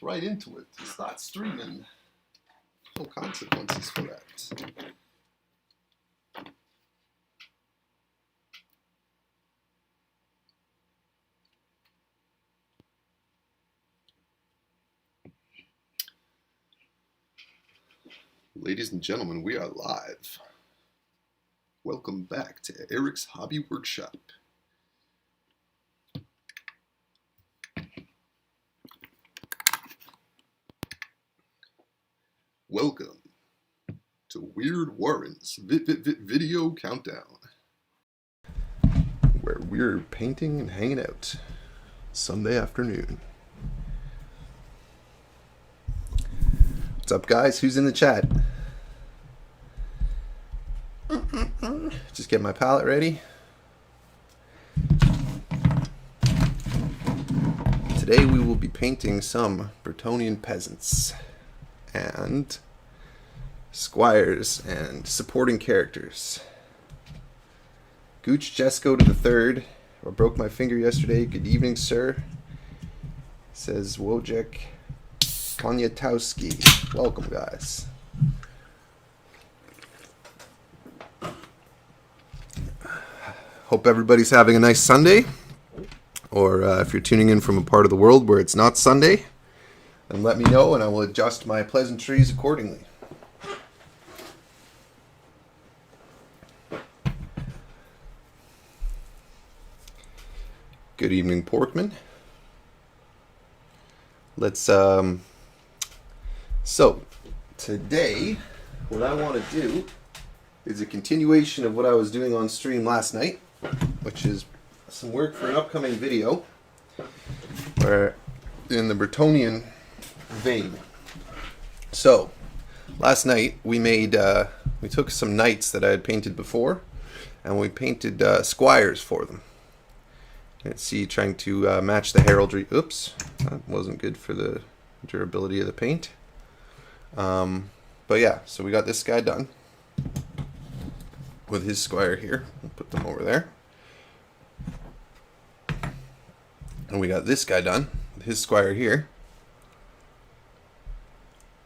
right into it. Start streaming. No consequences for that. Ladies and gentlemen, we are live. Welcome back to Eric's Hobby Workshop. Welcome to Weird Warren's video countdown, where we're painting and hanging out Sunday afternoon. What's up, guys? Who's in the chat? Just get my palette ready. Today we will be painting some Bretonnian peasants and squires and supporting characters. Gooch Jesco to the third. I broke my finger yesterday. Good evening, sir. Says Wojciech Poniatowski. Welcome, guys. Hope everybody's having a nice Sunday. Or if you're tuning in from a part of the world where it's not Sunday, then let me know and I will adjust my pleasantries accordingly. Good evening, Porkman. Let's so today what I want to do is a continuation of what I was doing on stream last night, which is some work for an upcoming video where in the Bretonnian vein. So last night we made we took some knights that I had painted before and we painted squires for them. Let's see, trying to match the heraldry. Oops, that wasn't good for the durability of the paint. But yeah, so we got this guy done with his squire here. We'll put them over there. And we got this guy done with his squire here.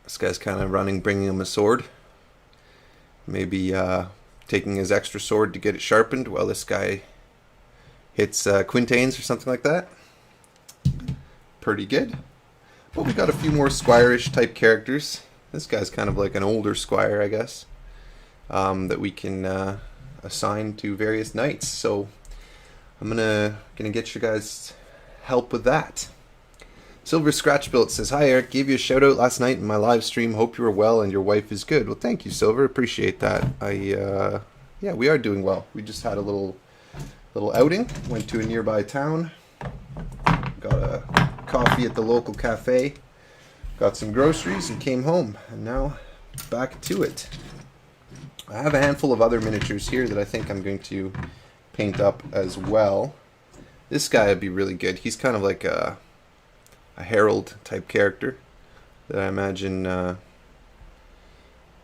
This guy's kind of running, bringing him a sword. Maybe taking his extra sword to get it sharpened while this guy hits quintains or something like that. Pretty good. But we got a few more squire-ish type characters. This guy's kind of like an older squire, I guess, that we can assign to various knights. So I'm gonna get you guys help with that. Silver Scratch Built says, "Hi Eric, gave you a shout out last night in my live stream. Hope you are well and your wife is good." Well, thank you, Silver. Appreciate that. Yeah, we are doing well. We just had a little outing. Went to a nearby town. Got a coffee at the local cafe. Got some groceries and came home. And now back to it. I have a handful of other miniatures here that I think I'm going to paint up as well. This guy would be really good. He's kind of like a herald type character that I imagine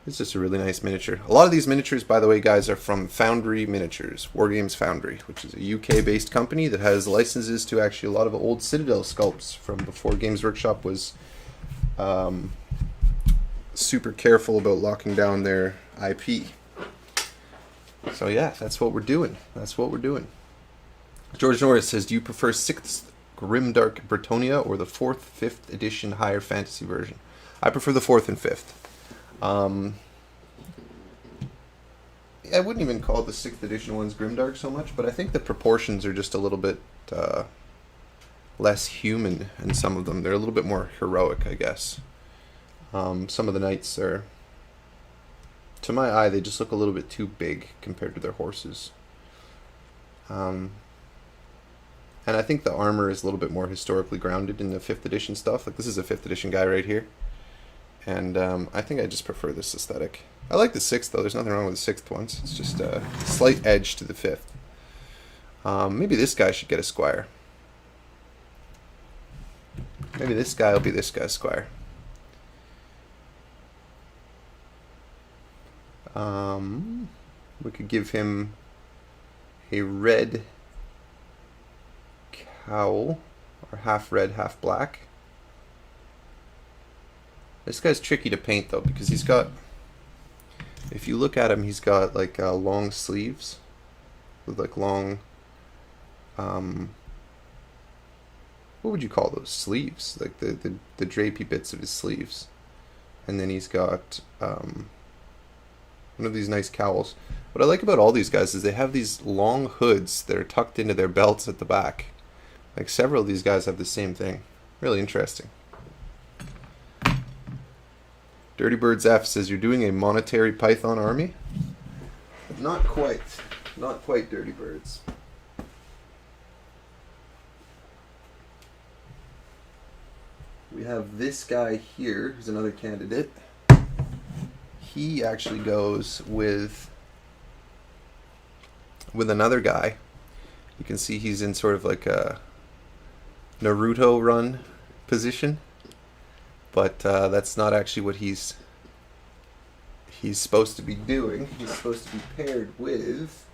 is just a really nice miniature. A lot of these miniatures, by the way, guys, are from Foundry Miniatures, Wargames Foundry, which is a UK-based company that has licenses to actually a lot of old Citadel sculpts from before Games Workshop was super careful about locking down their IP. So yeah, that's what we're doing. George Norris says, "Do you prefer 6th Grimdark Bretonnia or the 4th, 5th edition higher fantasy version?" I prefer the 4th and 5th. I wouldn't even call the 6th edition ones Grimdark so much, but I think the proportions are just a little bit less human in some of them. They're a little bit more heroic, I guess. Some of the knights are, to my eye, they just look a little bit too big compared to their horses. And I think the armor is a little bit more historically grounded in the 5th edition stuff. Like, this is a 5th edition guy right here. And I think I just prefer this aesthetic. I like the 6th, though. There's nothing wrong with the 6th ones. It's just a slight edge to the 5th. Maybe this guy should get a squire. Maybe this guy will be this guy's squire. We could give him a red cowl, or half red, half black. This guy's tricky to paint though, because he's got, if you look at him, he's got like long sleeves with like long, what would you call those sleeves? Like the drapey bits of his sleeves. And then he's got one of these nice cowls. What I like about all these guys is they have these long hoods that are tucked into their belts at the back. Like several of these guys have the same thing. Really interesting. Dirty Birds F says, you're doing a monetary python army? Not quite. Not quite, Dirty Birds. We have this guy here, who's another candidate. He actually goes with another guy. You can see he's in sort of like a Naruto run position, but that's not actually what he's supposed to be doing. He's supposed to be paired with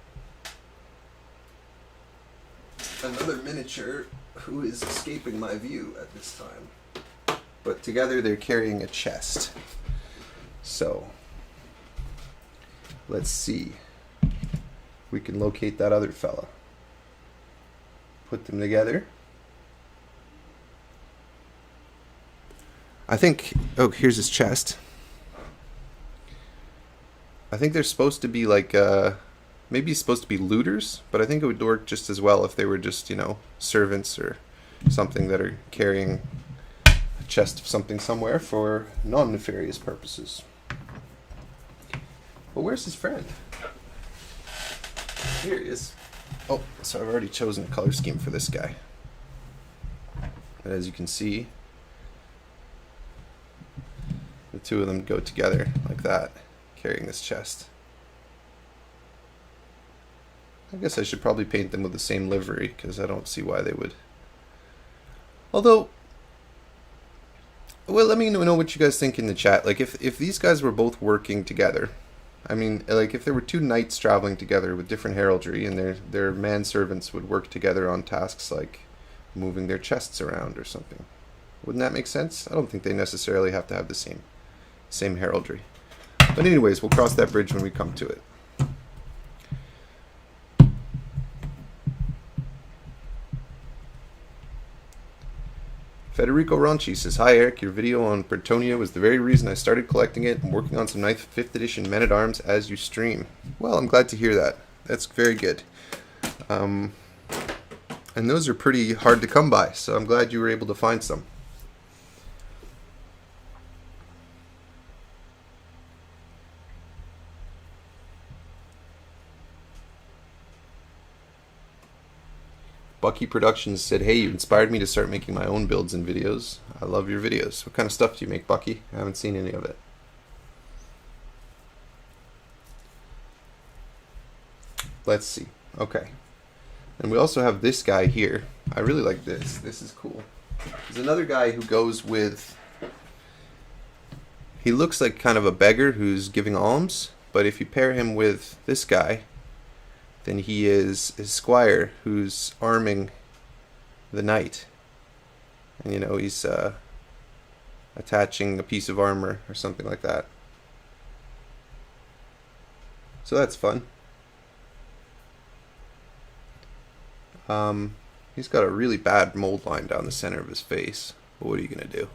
another miniature who is escaping my view at this time. But together they're carrying a chest. So let's see. We can locate that other fella. Put them together. I think, oh, here's his chest. I think they're supposed to be like, maybe supposed to be looters, but I think it would work just as well if they were just, you know, servants or something that are carrying a chest of something somewhere for non-nefarious purposes. Well, where's his friend? Here he is. Oh, so I've already chosen a color scheme for this guy. And as you can see, the two of them go together like that, carrying this chest. I guess I should probably paint them with the same livery, because I don't see why they would. Although, well, let me know what you guys think in the chat. Like, if these guys were both working together, I mean, like, if there were two knights traveling together with different heraldry, and their manservants would work together on tasks like moving their chests around or something, wouldn't that make sense? I don't think they necessarily have to have the same heraldry. But anyways, we'll cross that bridge when we come to it. Federico Ronchi says, hi Eric, your video on Bretonnia was the very reason I started collecting it and working on some 5th edition Men-at-Arms as you stream. Well, I'm glad to hear that. That's very good. And those are pretty hard to come by, so I'm glad you were able to find some. Bucky Productions said, hey, you inspired me to start making my own builds and videos. I love your videos. What kind of stuff do you make, Bucky? I haven't seen any of it. Let's see. Okay. And we also have this guy here. I really like this. This is cool. There's another guy who goes with... He looks like kind of a beggar who's giving alms, but if you pair him with this guy, then he is his squire who's arming the knight. And, you know, he's attaching a piece of armor or something like that. So that's fun. He's got a really bad mold line down the center of his face. But what are you going to do?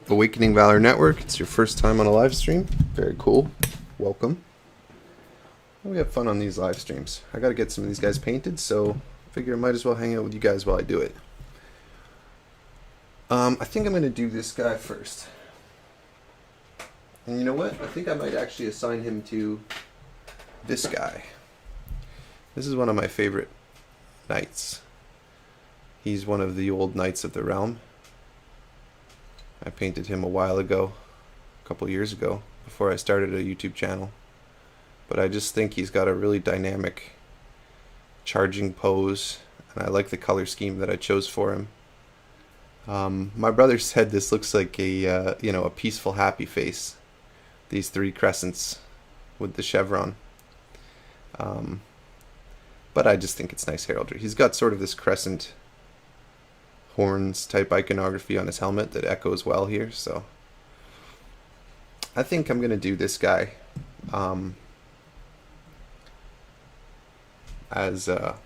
Awakening Valor Network, it's your first time on a live stream. Very cool. Welcome. We have fun on these live streams. I got to get some of these guys painted, so I figure I might as well hang out with you guys while I do it. I think I'm going to do this guy first. And you know what? I think I might actually assign him to this guy. This is one of my favorite knights. He's one of the old Knights of the Realm. I painted him a while ago, a couple years ago, before I started a YouTube channel. But I just think he's got a really dynamic charging pose, and I like the color scheme that I chose for him. My brother said this looks like a a peaceful, happy face. These three crescents with the chevron. But I just think it's nice heraldry. He's got sort of this crescent horns type iconography on his helmet that echoes well here. So I think I'm gonna do this guy as well,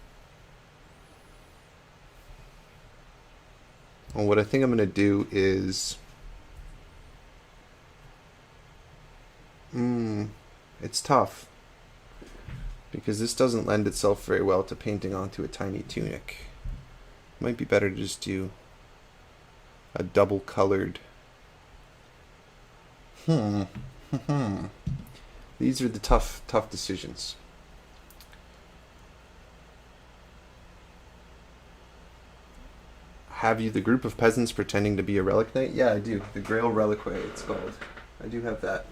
what I think I'm gonna do is it's tough because this doesn't lend itself very well to painting onto a tiny tunic. Might be better to just do a double colored. These are the tough decisions. Have you the group of peasants pretending to be a relic knight? Yeah, I do. The Grail Reliquary, it's called. I do have that.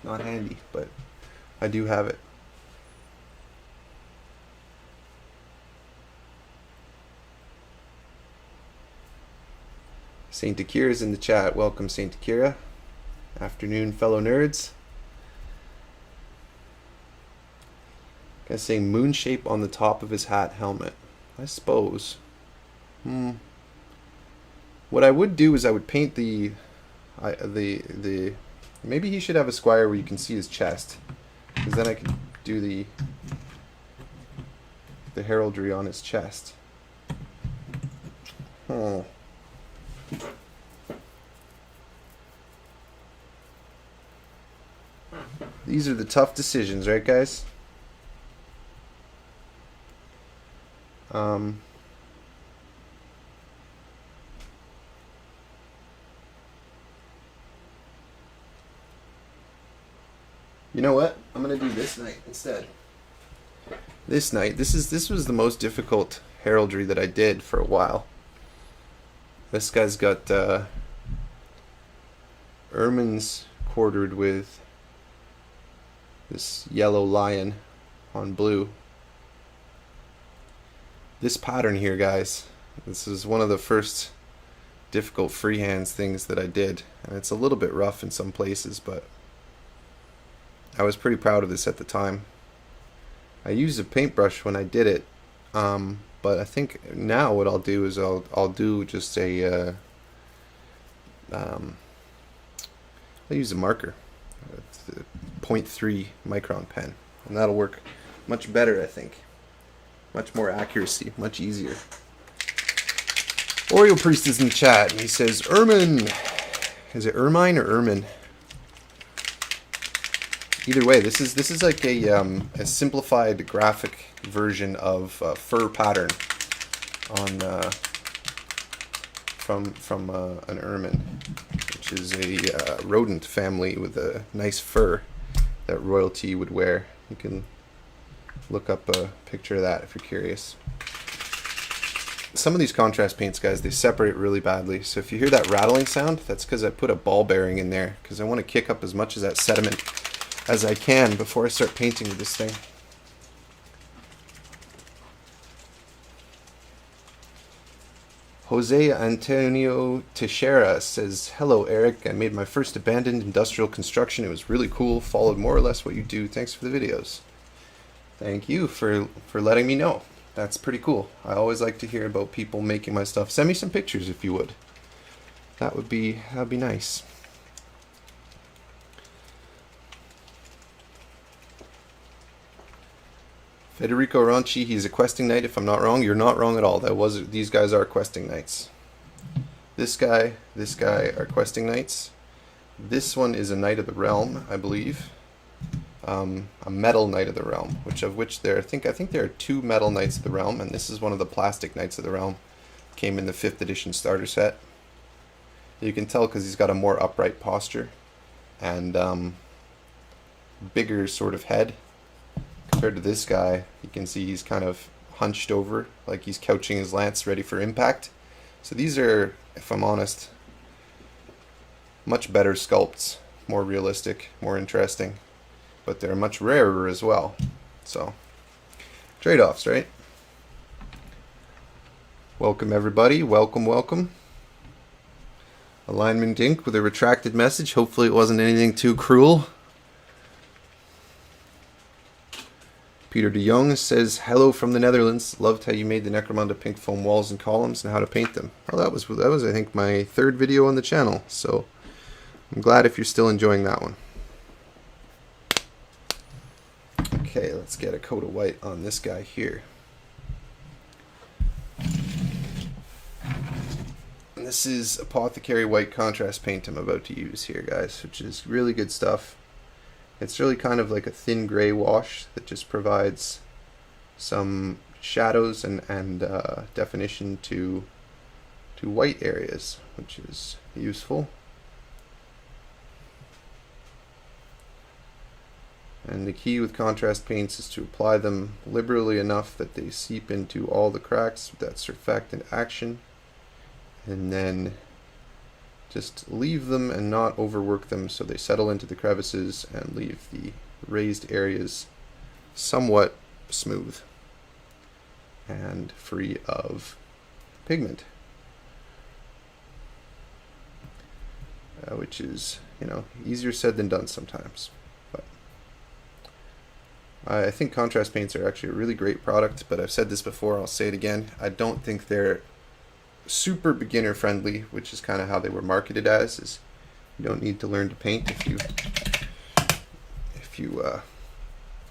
Not handy, but I do have it. Saint Akira's in the chat. Welcome, Saint Akira. Afternoon, fellow nerds. Guy's saying moon shape on the top of his hat helmet. I suppose. What I would do is I would paint the maybe he should have a squire where you can see his chest, because then I could do the heraldry on his chest. These are the tough decisions, right, guys? You know what? I'm gonna do this knight instead. This knight. This was the most difficult heraldry that I did for a while. This guy's got ermines quartered with this yellow lion on blue. This pattern here, guys, this is one of the first difficult freehands things that I did, and it's a little bit rough in some places, but I was pretty proud of this at the time. I used a paintbrush when I did it, but I think now what I'll do is I'll do just a I'll use a marker, a 0.3 micron pen, and that'll work much better, I think. Much more accuracy, much easier. Oriole Priest is in the chat, and he says, Ermine! Is it Ermine or Ermine? Either way, this is like a simplified graphic version of fur pattern on from an ermine, which is a rodent family with a nice fur that royalty would wear. You can look up a picture of that if you're curious. Some of these contrast paints, guys, they separate really badly. So if you hear that rattling sound, that's because I put a ball bearing in there, because I want to kick up as much of that sediment as I can before I start painting with this thing. Jose Antonio Teixeira says, hello Eric, I made my first abandoned industrial construction. It was really cool, followed more or less what you do. Thanks for the videos. Thank you for letting me know. That's pretty cool. I always like to hear about people making my stuff. Send me some pictures if you would. That'd be nice. Federico Ronchi, he's a questing knight if I'm not wrong. You're not wrong at all. These guys are questing knights. This guy are questing knights. This one is a knight of the realm, I believe. A metal knight of the realm, I think there are 2 metal knights of the realm, and this is one of the plastic knights of the realm. Came in the 5th edition starter set. You can tell because he's got a more upright posture and bigger sort of head. Compared to this guy, you can see he's kind of hunched over, like he's couching his lance ready for impact. So these are, if I'm honest, much better sculpts, more realistic, more interesting, but they're much rarer as well. So, trade-offs, right? Welcome everybody, welcome. Alignment Inc. with a retracted message. Hopefully it wasn't anything too cruel. Peter de Jong says, hello from the Netherlands. Loved how you made the Necromunda pink foam walls and columns and how to paint them. Well, that was I think my 3rd video on the channel, so I'm glad if you're still enjoying that one. Okay, let's get a coat of white on this guy here. And this is Apothecary White Contrast Paint I'm about to use here, guys, which is really good stuff. It's really kind of like a thin gray wash that just provides some shadows and definition to white areas, which is useful. And the key with contrast paints is to apply them liberally enough that they seep into all the cracks with that surfactant action, and then just leave them and not overwork them so they settle into the crevices and leave the raised areas somewhat smooth and free of pigment, which is, you know, easier said than done sometimes. But I think contrast paints are actually a really great product, but I've said this before, I'll say it again, I don't think they're super beginner friendly, which is kind of how they were marketed as. Is you don't need to learn to paint if you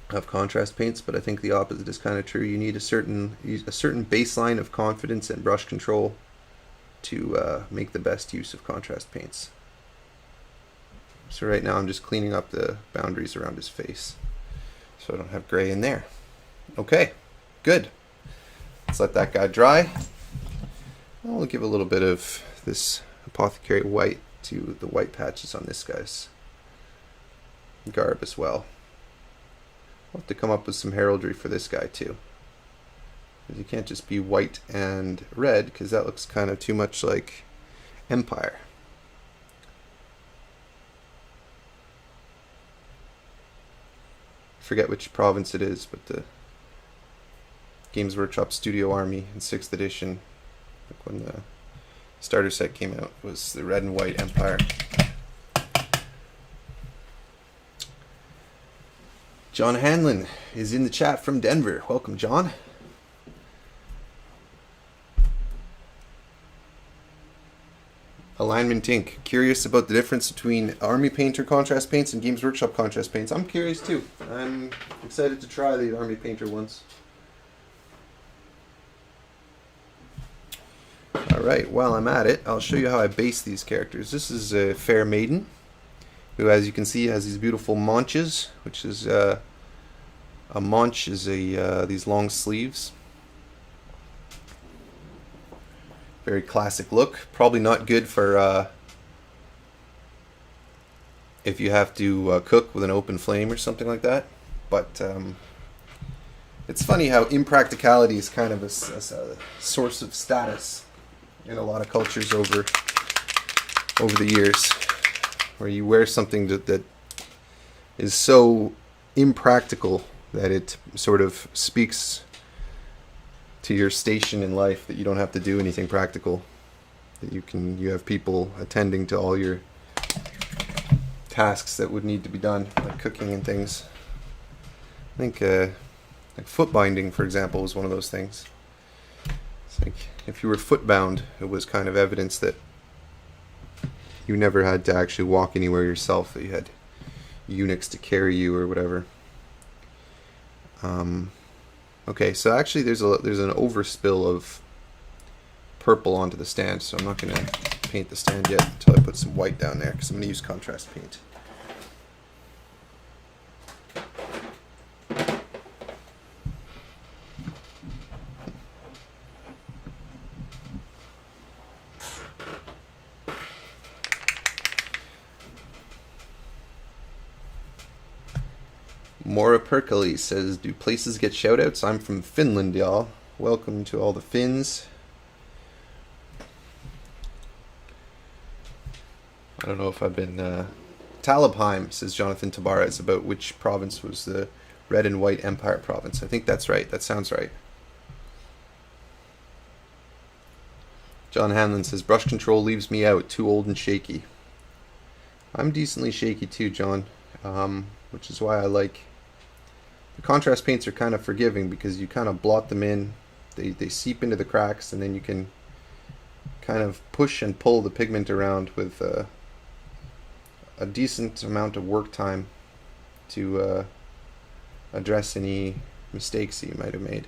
have contrast paints, but I think the opposite is kind of true. You need a certain baseline of confidence and brush control to make the best use of contrast paints. So right now I'm just cleaning up the boundaries around his face so I don't have gray in there. Okay, good. Let's let that guy dry. I'll give a little bit of this Apothecary White to the white patches on this guy's garb as well. I'll have to come up with some heraldry for this guy too. You can't just be white and red, because that looks kind of too much like Empire. I forget which province it is, but the Games Workshop Studio Army in 6th edition, when the starter set came out, was the red and white Empire. John Hanlon is in the chat from Denver. Welcome, John. Alignment Inc. Curious about the difference between Army Painter contrast paints and Games Workshop contrast paints. I'm curious too. I'm excited to try the Army Painter ones. Alright, while I'm at it, I'll show you how I base these characters. This is a fair maiden, who, as you can see, has these beautiful maunches, which is a maunch is these long sleeves. Very classic look. Probably not good for if you have to cook with an open flame or something like that. But it's funny how impracticality is kind of a source of status in a lot of cultures over the years, where you wear something that is so impractical that it sort of speaks to your station in life, that you don't have to do anything practical, that you have people attending to all your tasks that would need to be done, like cooking and things. I think like foot binding, for example, was one of those things. It's like if you were foot bound, it was kind of evidence that you never had to actually walk anywhere yourself, that you had eunuchs to carry you or whatever. Okay, so actually there's an overspill of purple onto the stand, so I'm not going to paint the stand yet until I put some white down there, because I'm going to use contrast paint. Mora Perkele says, do places get shoutouts? I'm from Finland, y'all. Welcome to all the Finns. I don't know if I've been... Talabheim, says Jonathan Tabarez, about which province was the Red and White Empire province. I think that's right. That sounds right. John Hanlon says, brush control leaves me out, too old and shaky. I'm decently shaky too, John, which is why I like... The contrast paints are kind of forgiving because you kind of blot them in, they seep into the cracks, and then you can kind of push and pull the pigment around with a decent amount of work time to address any mistakes that you might have made.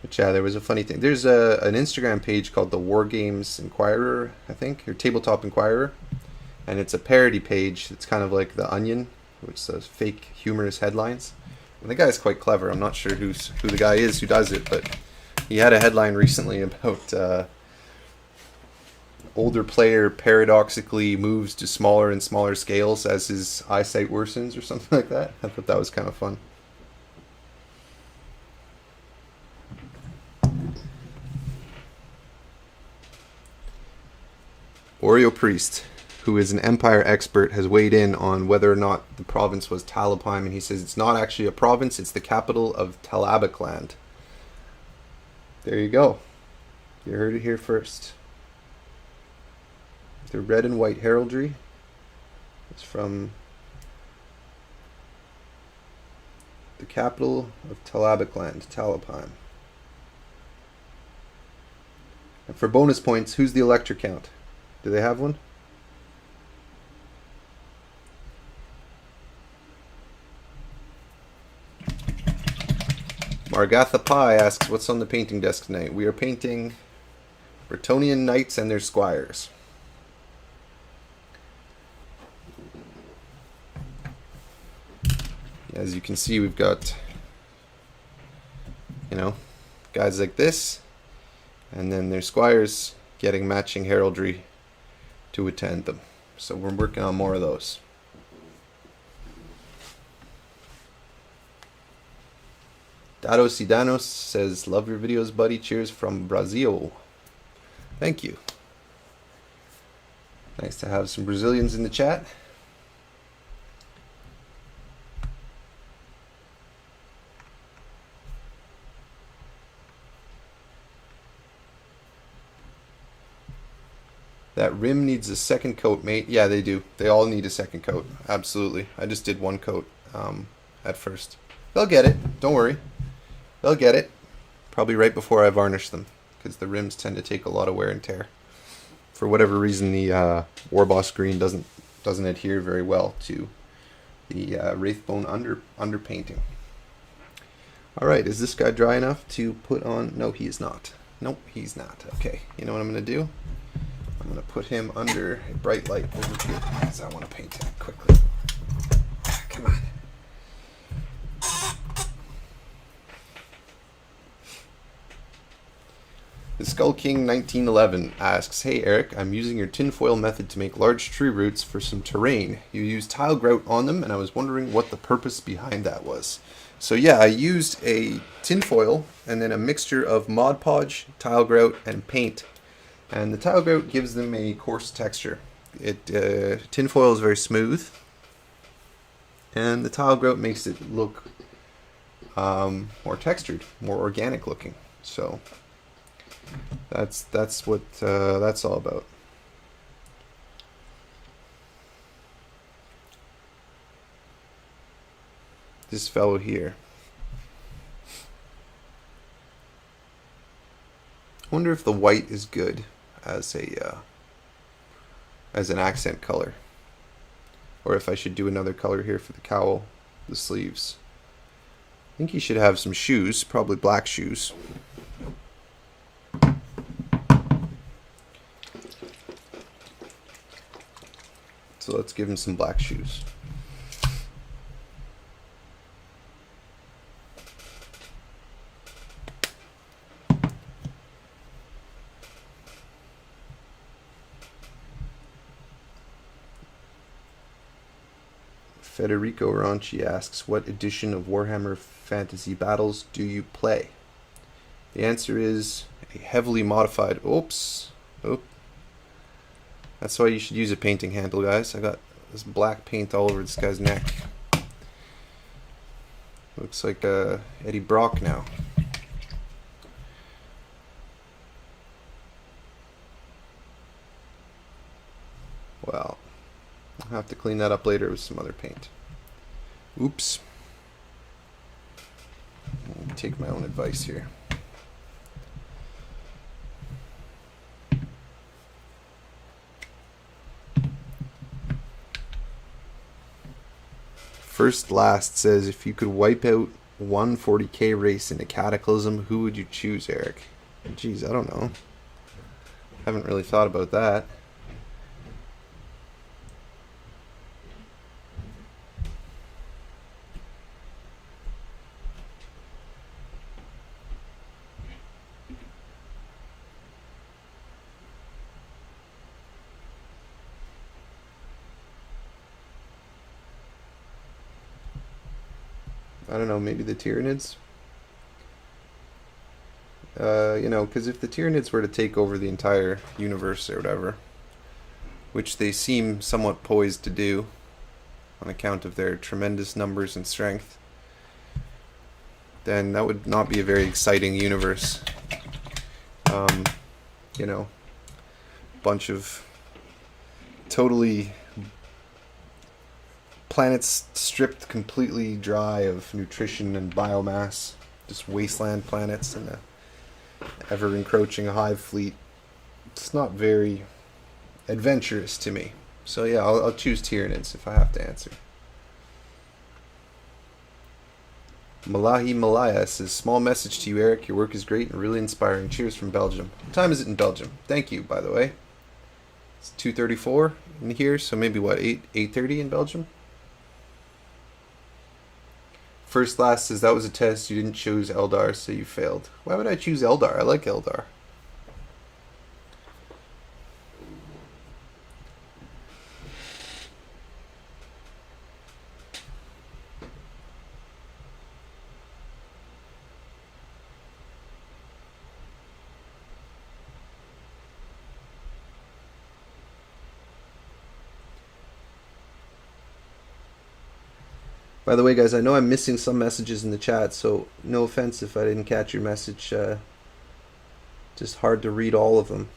But yeah, there was a funny thing. There's an Instagram page called the War Games Inquirer, I think, or Tabletop Inquirer, and it's a parody page. It's kind of like The Onion, which does fake humorous headlines. And the guy's quite clever. I'm not sure who the guy is who does it, but he had a headline recently about older player paradoxically moves to smaller and smaller scales as his eyesight worsens or something like that. I thought that was kind of fun. Oreo Priest, who is an Empire expert, has weighed in on whether or not the province was Talabheim, and he says it's not actually a province, it's the capital of Talabheim. There you go. You heard it here first. The red and white heraldry is from the capital of Talabheim. And for bonus points, who's the Elector Count? Do they have one? Margatha Pie asks, what's on the painting desk tonight? We are painting Bretonnian knights and their squires. As you can see, we've got, guys like this, and then their squires getting matching heraldry to attend them. So we're working on more of those. Dado Sidanos says, love your videos, buddy. Cheers from Brazil. Thank you. Nice to have some Brazilians in the chat. That rim needs a second coat, mate. Yeah, they do. They all need a second coat. Absolutely. I just did one coat at first. They'll get it. Don't worry. They'll get it. Probably right before I varnish them, because the rims tend to take a lot of wear and tear. For whatever reason, the Warboss green doesn't adhere very well to the Wraithbone underpainting. All right, is this guy dry enough to put on? No, he is not. Nope, he's not. Okay, you know what I'm going to do? I'm going to put him under a bright light over here because I want to paint him quickly. Come on. The Skull King 1911 asks, hey Eric, I'm using your tinfoil method to make large tree roots for some terrain. You used tile grout on them, and I was wondering what the purpose behind that was. So yeah, I used a tinfoil and then a mixture of Mod Podge, tile grout, and paint. And the tile grout gives them a coarse texture. Tinfoil is very smooth, and the tile grout makes it look more textured, more organic looking. So that's what that's all about. This fellow here. I wonder if the white is good as an accent color, or if I should do another color here for the cowl, the sleeves. I think he should have some shoes, probably black shoes. So let's give him some black shoes. Federico Ranchi asks, what edition of Warhammer Fantasy Battles do you play? The answer is a heavily modified... Oops. That's why you should use a painting handle, guys. I got this black paint all over this guy's neck. Looks like Eddie Brock now. Well, I'll have to clean that up later with some other paint. Oops. I'll take my own advice here. First Last says, if you could wipe out one 40k race in a Cataclysm, who would you choose, Eric? Geez, I don't know. Haven't really thought about that. I don't know, maybe the Tyranids? Because if the Tyranids were to take over the entire universe or whatever, which they seem somewhat poised to do on account of their tremendous numbers and strength, then that would not be a very exciting universe. Bunch of totally planets stripped completely dry of nutrition and biomass, just wasteland planets and a ever encroaching hive fleet. It's not very adventurous to me. So yeah, I'll choose Tyranids if I have to answer. Malahi Malaya says, small message to you, Eric. Your work is great and really inspiring. Cheers from Belgium. What time is it in Belgium? Thank you, by the way. It's 2:34 in here, so maybe what, 8:30 in Belgium? First Last says, that was a test. You didn't choose Eldar, so you failed. Why would I choose Eldar? I like Eldar. By the way, guys, I know I'm missing some messages in the chat, so no offense if I didn't catch your message. Just hard to read all of them.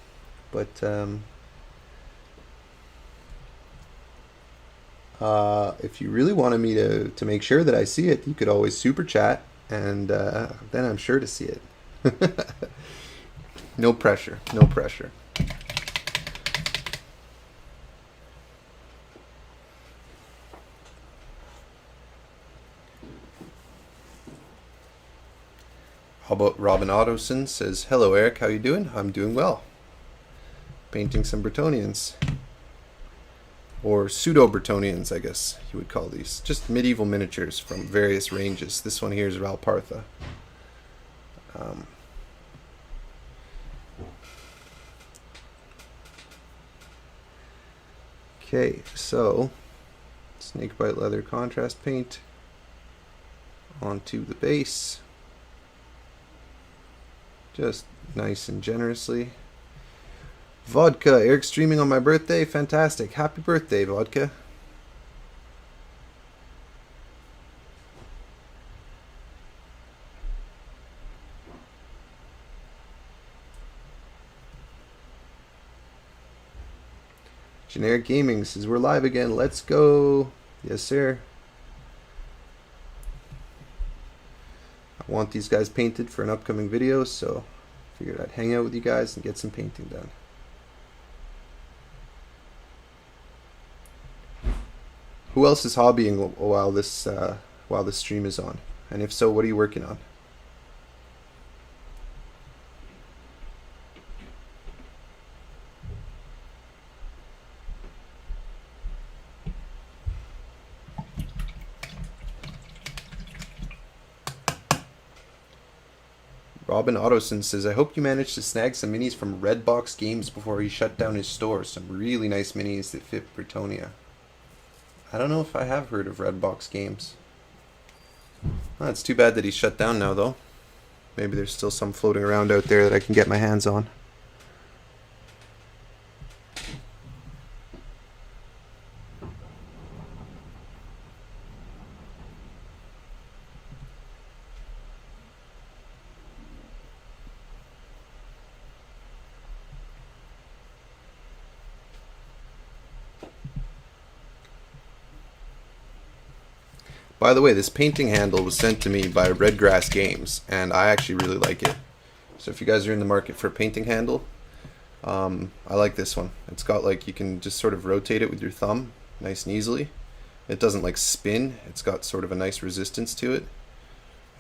But if you really wanted me to make sure that I see it, you could always super chat, and then I'm sure to see it. No pressure, no pressure. How about Robin Ottoson says, hello Eric, how you doing? I'm doing well. Painting some Bretonnians. Or pseudo-Bretonnians, I guess you would call these. Just medieval miniatures from various ranges. This one here is Ralpartha. Okay, so snakebite leather contrast paint onto the base. Just nice and generously. Vodka, Eric streaming on my birthday. Fantastic. Happy birthday, Vodka. Generic Gaming says, we're live again. Let's go. Yes, sir. I want these guys painted for an upcoming video, so I figured I'd hang out with you guys and get some painting done. Who else is hobbying while this stream is on? And if so, what are you working on? Robin Ottoson says, I hope you managed to snag some minis from Redbox Games before he shut down his store. Some really nice minis that fit Bretonnia. I don't know if I have heard of Redbox Games. Oh, it's too bad that he's shut down now, though. Maybe there's still some floating around out there that I can get my hands on. By the way, this painting handle was sent to me by Redgrass Games, and I actually really like it. So if you guys are in the market for a painting handle, I like this one. It's got like, you can just sort of rotate it with your thumb, nice and easily. It doesn't like spin. It's got sort of a nice resistance to it.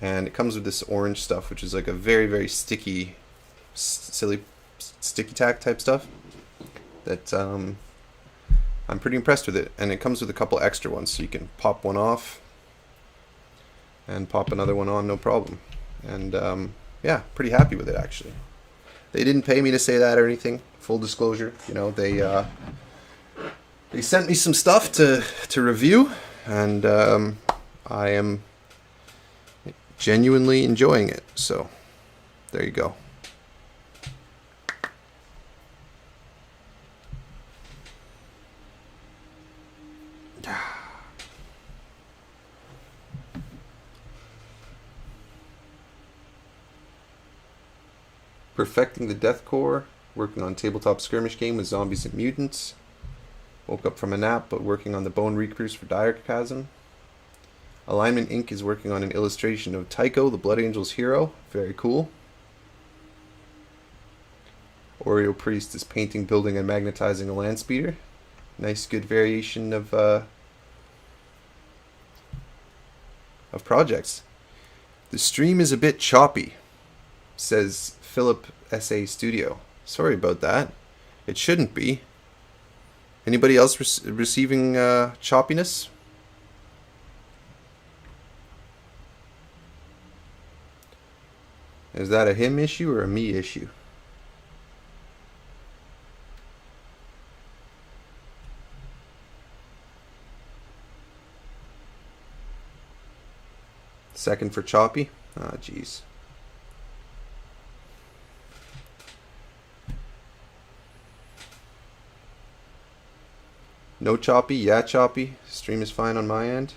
And it comes with this orange stuff, which is like a very, very sticky, silly sticky tack type stuff. That I'm pretty impressed with it. And it comes with a couple extra ones, so you can pop one off and pop another one on, no problem. And yeah, pretty happy with it actually. They didn't pay me to say that or anything. Full disclosure, you know, they sent me some stuff to review, and I am genuinely enjoying it. So there you go. Perfecting the deathcore, working on tabletop skirmish game with zombies and mutants. Woke up from a nap, but working on the Bone Recruits for Dire Chasm. Alignment Inc. is working on an illustration of Tycho, the Blood Angel's hero. Very cool. Oreo Priest is painting, building, and magnetizing a land speeder. Nice, good variation of projects. The stream is a bit choppy, says Philip SA Studio. Sorry about that. It shouldn't be. Anybody else receiving choppiness? Is that a him issue or a me issue? Second for choppy? Ah, jeez. No choppy? Yeah, choppy. Stream is fine on my end.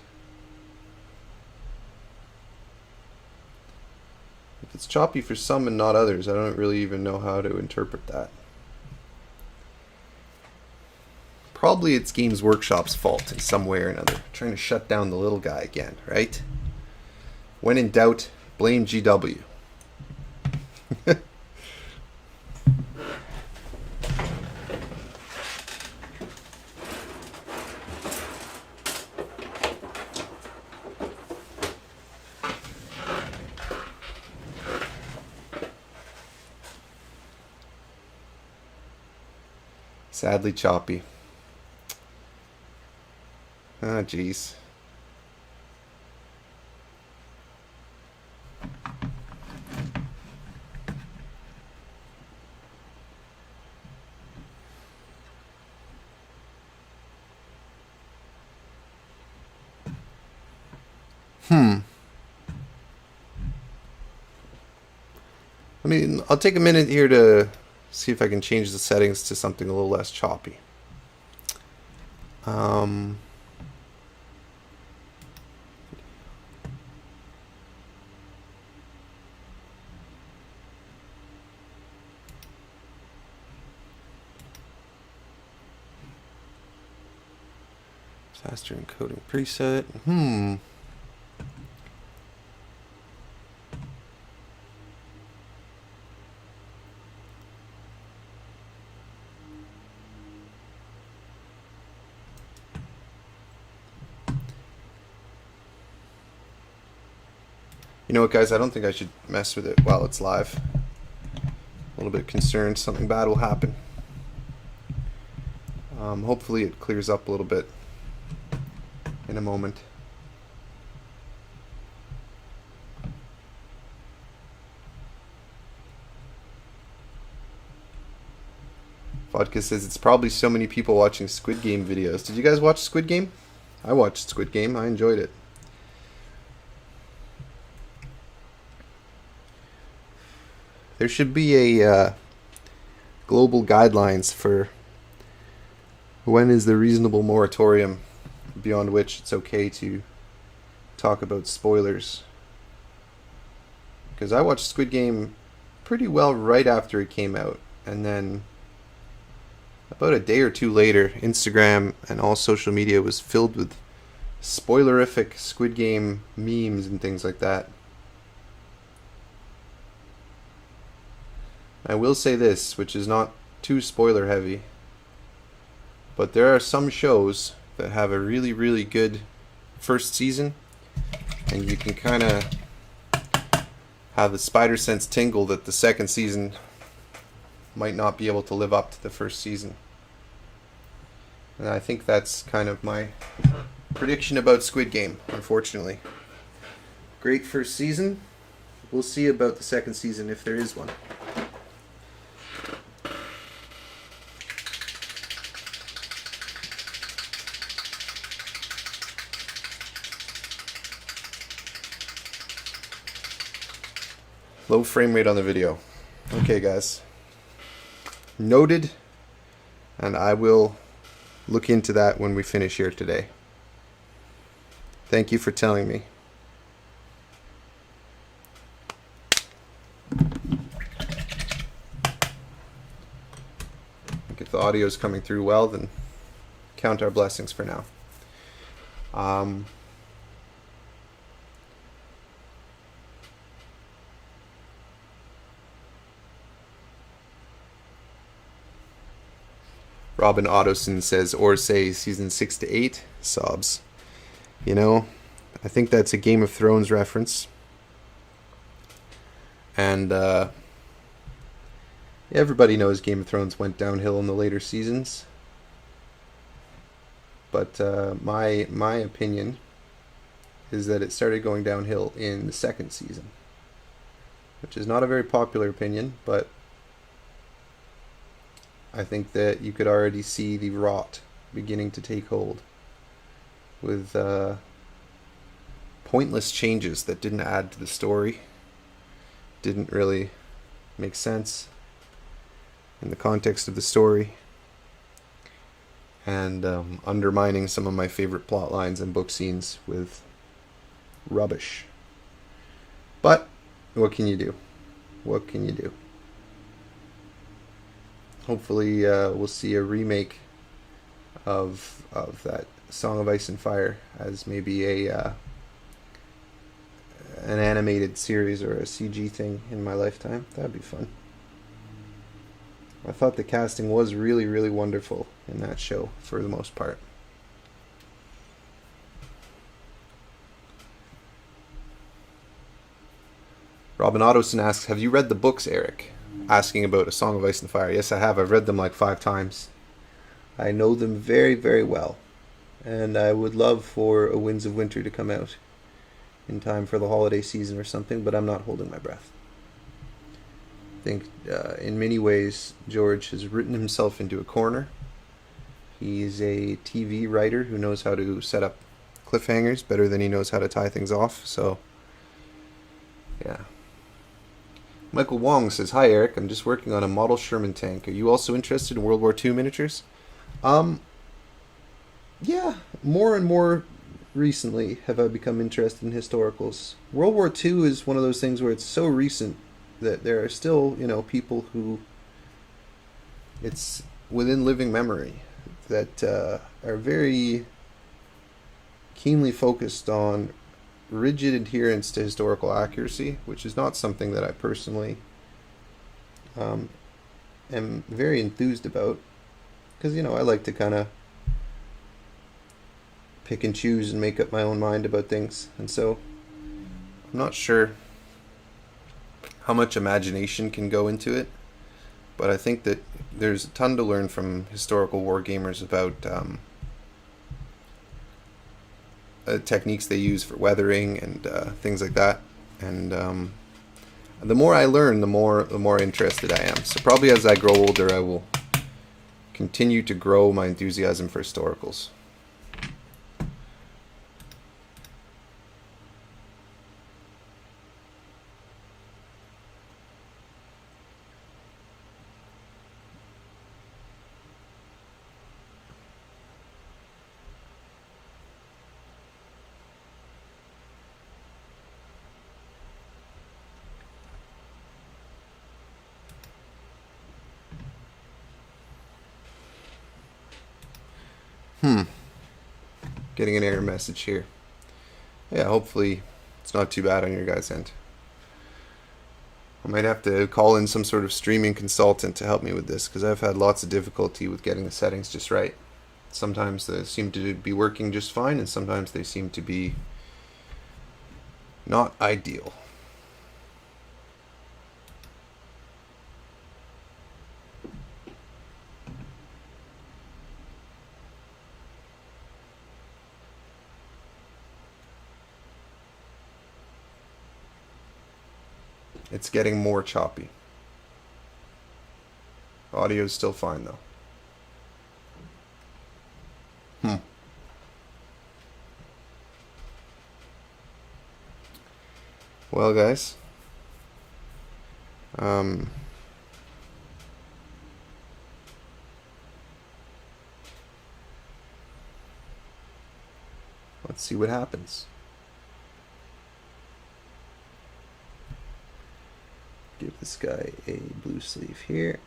If it's choppy for some and not others, I don't really even know how to interpret that. Probably it's Games Workshop's fault in some way or another. Trying to shut down the little guy again, right? When in doubt, blame GW. Sadly choppy. Ah, jeez. I mean, I'll take a minute here to see if I can change the settings to something a little less choppy. Faster encoding preset. You know what, guys? I don't think I should mess with it while it's live. A little bit concerned something bad will happen. Hopefully it clears up a little bit in a moment. Vodka says it's probably so many people watching Squid Game videos. Did you guys watch Squid Game? I watched Squid Game. I enjoyed it. There should be a global guidelines for when is the reasonable moratorium beyond which it's okay to talk about spoilers. Because I watched Squid Game pretty well right after it came out, and then about a day or two later, Instagram and all social media was filled with spoilerific Squid Game memes and things like that. I will say this, which is not too spoiler heavy, but there are some shows that have a really, really good first season, and you can kind of have the spider sense tingle that the second season might not be able to live up to the first season. And I think that's kind of my prediction about Squid Game, unfortunately. Great first season. We'll see about the second season if there is one. Low frame rate on the video. Okay, guys. Noted. And I will look into that when we finish here today. Thank you for telling me. If the audio is coming through well, then count our blessings for now. Robin Ottoson says, or say season 6 to 8, sobs. You know, I think that's a Game of Thrones reference. And everybody knows Game of Thrones went downhill in the later seasons. But my opinion is that it started going downhill in the second season. Which is not a very popular opinion, but I think that you could already see the rot beginning to take hold with pointless changes that didn't add to the story, didn't really make sense in the context of the story, and undermining some of my favorite plot lines and book scenes with rubbish. But what can you do? What can you do? Hopefully we'll see a remake of that Song of Ice and Fire as maybe an animated series or a CG thing in my lifetime. That'd be fun. I thought the casting was really, really wonderful in that show for the most part. Robin Ottoson asks, have you read the books, Eric? Asking about A Song of Ice and Fire. Yes, I have. I've read them like 5 times. I know them very, very well. And I would love for A Winds of Winter to come out in time for the holiday season or something, but I'm not holding my breath. I think in many ways George has written himself into a corner. He's a TV writer who knows how to set up cliffhangers better than he knows how to tie things off. So, yeah. Michael Wong says, hi Eric, I'm just working on a model Sherman tank. Are you also interested in World War II miniatures? Yeah, more and more recently have I become interested in historicals. World War II is one of those things where it's so recent that there are still, people who it's within living memory that are very keenly focused on rigid adherence to historical accuracy, which is not something that I personally am very enthused about, because I like to kind of pick and choose and make up my own mind about things, and so I'm not sure how much imagination can go into it, but I think that there's a ton to learn from historical war gamers about techniques they use for weathering and things like that. And the more I learn, the more interested I am. So probably as I grow older, I will continue to grow my enthusiasm for historicals. getting an error message here. Yeah, hopefully it's not too bad on your guys' end. I might have to call in some sort of streaming consultant to help me with this, because I've had lots of difficulty with getting the settings just right. Sometimes they seem to be working just fine, and sometimes they seem to be not ideal. It's getting more choppy. Audio's still fine though. Well, guys, let's see what happens. Give this guy a blue sleeve here.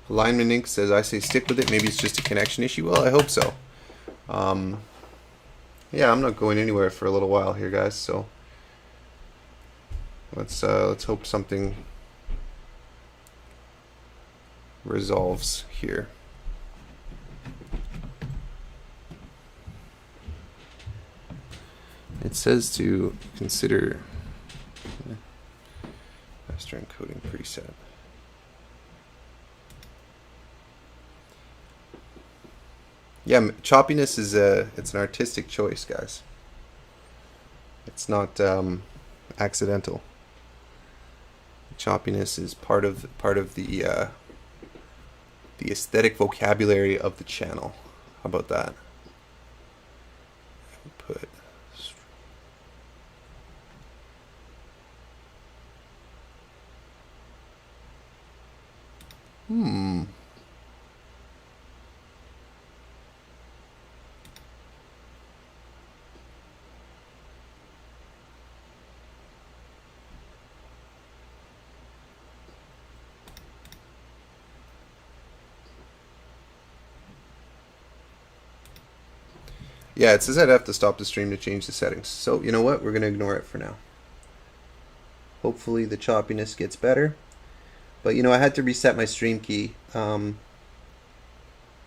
Alignment Inc. says, I say stick with it. Maybe it's just a connection issue. Well, I hope so. Yeah, I'm not going anywhere for a little while here, guys. So let's hope something resolves here. It says to consider master encoding preset. Yeah, choppiness is it's an artistic choice, guys. It's not accidental. Choppiness is part of the aesthetic vocabulary of the channel. How about that? Put Yeah, it says I'd have to stop the stream to change the settings. So, you know what? We're going to ignore it for now. Hopefully the choppiness gets better. But, you know, I had to reset my stream key,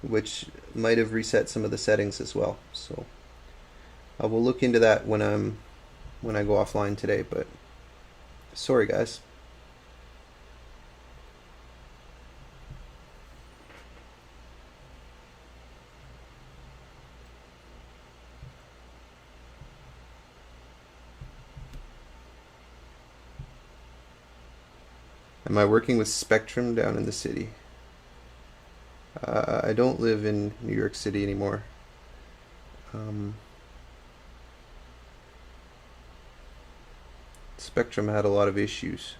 which might have reset some of the settings as well. So, I will look into that when I go offline today. But, sorry, guys. Am I working with Spectrum down in the city? I don't live in New York City anymore. Spectrum had a lot of issues,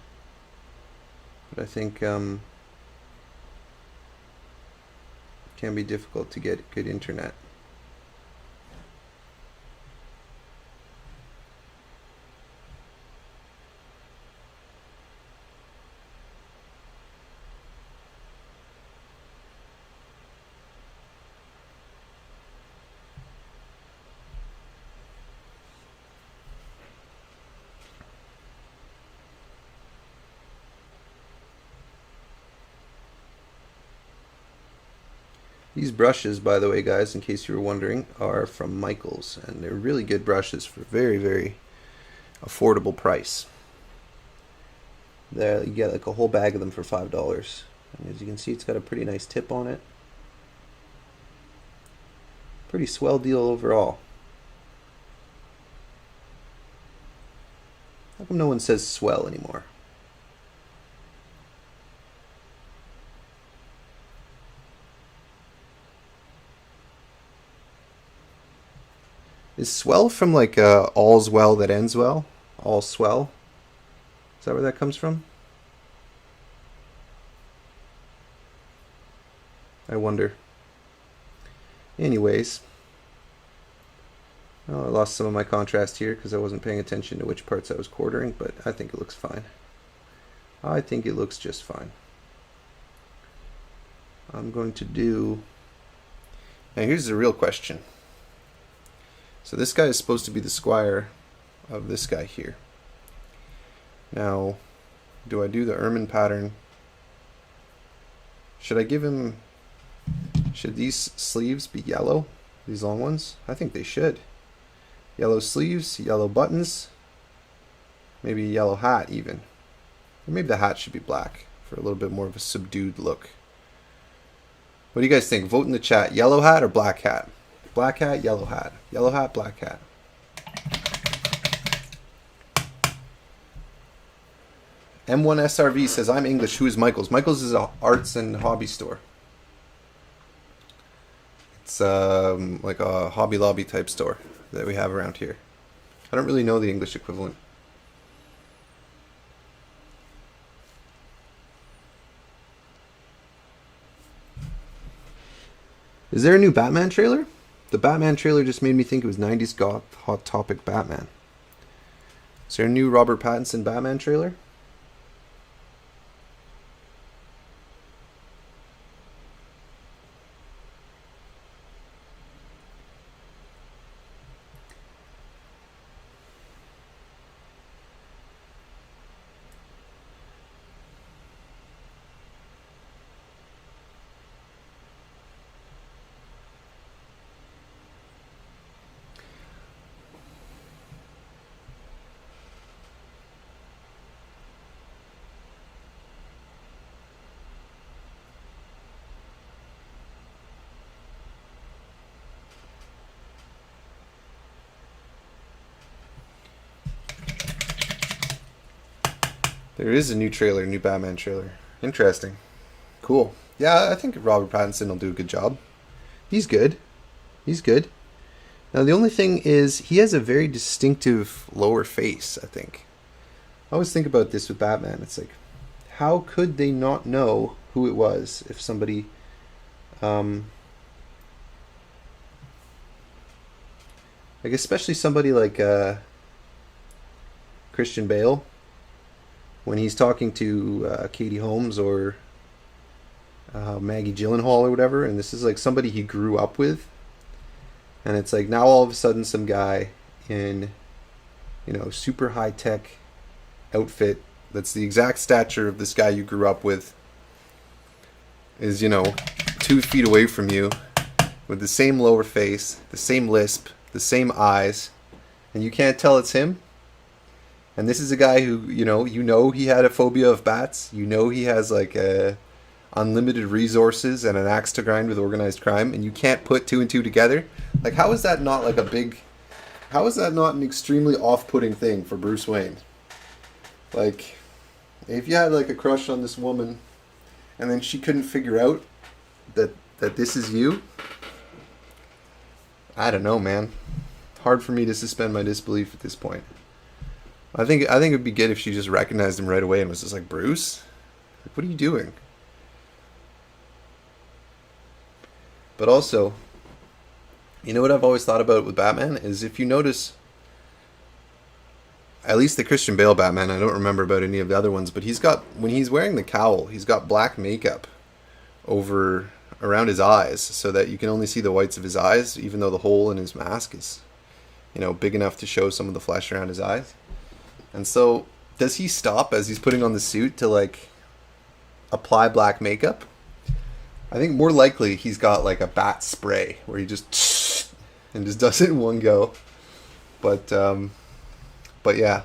but I think it can be difficult to get good internet. These brushes, by the way, guys, in case you were wondering, are from Michaels, and they're really good brushes for very, very affordable price. There, you get like a whole bag of them for $5. And as you can see, it's got a pretty nice tip on it. Pretty swell deal overall. How come no one says swell anymore? Is swell from like all's well that ends well? All swell? Is that where that comes from? I wonder. Anyways. Well, I lost some of my contrast here because I wasn't paying attention to which parts I was quartering, but I think it looks fine. I think it looks just fine. I'm going to do... Now here's the real question. So this guy is supposed to be the squire of this guy here. Now, do I do the ermine pattern? Should I give him... Should these sleeves be yellow? These long ones? I think they should. Yellow sleeves, yellow buttons, maybe a yellow hat even. Or maybe the hat should be black for a little bit more of a subdued look. What do you guys think? Vote in the chat. Yellow hat or black hat? Black hat, yellow hat. Yellow hat, black hat. M1SRV says, I'm English. Who is Michaels? Michaels is an arts and hobby store. It's like a Hobby Lobby type store that we have around here. I don't really know the English equivalent. Is there a new Batman trailer? The Batman trailer just made me think it was 90s goth Hot Topic Batman. Is there a new Robert Pattinson Batman trailer? There is a new trailer, new Batman trailer. Interesting. Cool. Yeah, I think Robert Pattinson will do a good job. He's good. He's good. Now, the only thing is, he has a very distinctive lower face, I think. I always think about this with Batman. It's like, how could they not know who it was if somebody... like, especially somebody like Christian Bale, when he's talking to Katie Holmes or Maggie Gyllenhaal or whatever, and this is like somebody he grew up with, and it's like now all of a sudden some guy in, you know, super high tech outfit that's the exact stature of this guy you grew up with is, you know, 2 feet away from you with the same lower face, the same lisp, the same eyes, and you can't tell it's him. And this is a guy who, you know he had a phobia of bats. You know he has like unlimited resources and an axe to grind with organized crime, and you can't put 2 and 2 together. Like, how is that not like a big... How is that not an extremely off-putting thing for Bruce Wayne? Like, if you had like a crush on this woman, and then she couldn't figure out that this is you, I don't know, man. Hard for me to suspend my disbelief at this point. I think it'd be good if she just recognized him right away and was just like, Bruce? Like, what are you doing? But also, you know what I've always thought about with Batman is, if you notice, at least the Christian Bale Batman, I don't remember about any of the other ones, but he's got, when he's wearing the cowl, he's got black makeup over around his eyes so that you can only see the whites of his eyes, even though the hole in his mask is, you know, big enough to show some of the flesh around his eyes. And so, does he stop as he's putting on the suit to, like, apply black makeup? I think more likely he's got, like, a bat spray where he just and just does it in one go. But yeah.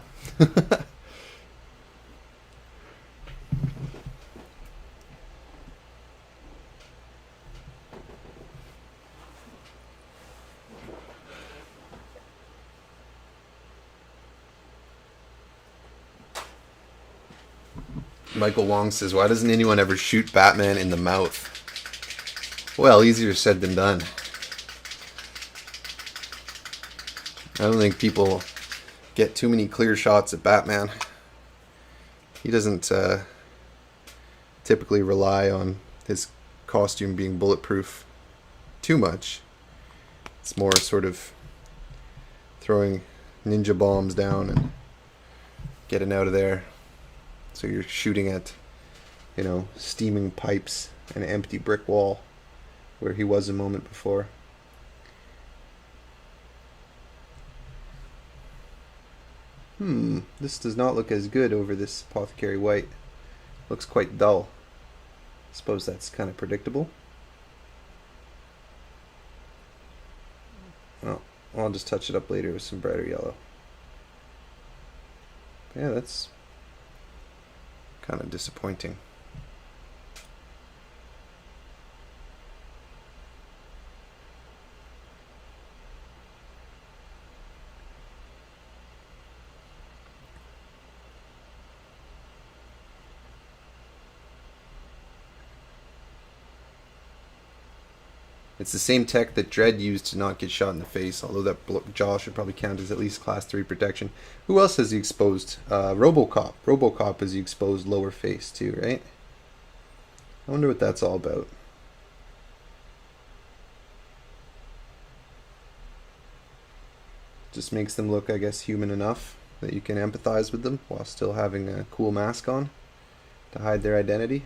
Michael Wong says, why doesn't anyone ever shoot Batman in the mouth? Well, easier said than done. I don't think people get too many clear shots at Batman. He doesn't typically rely on his costume being bulletproof too much. It's more sort of throwing ninja bombs down and getting out of there. So you're shooting at, steaming pipes and an empty brick wall where he was a moment before. This does not look as good over this Apothecary White. Looks quite dull. I suppose that's kind of predictable. Well, I'll just touch it up later with some brighter yellow. Yeah, that's kind of disappointing. It's the same tech that Dredd used to not get shot in the face, although that jaw should probably count as at least class 3 protection. Who else has he exposed? Robocop. Robocop has he exposed lower face too, right? I wonder what that's all about. Just makes them look, I guess, human enough that you can empathize with them while still having a cool mask on to hide their identity.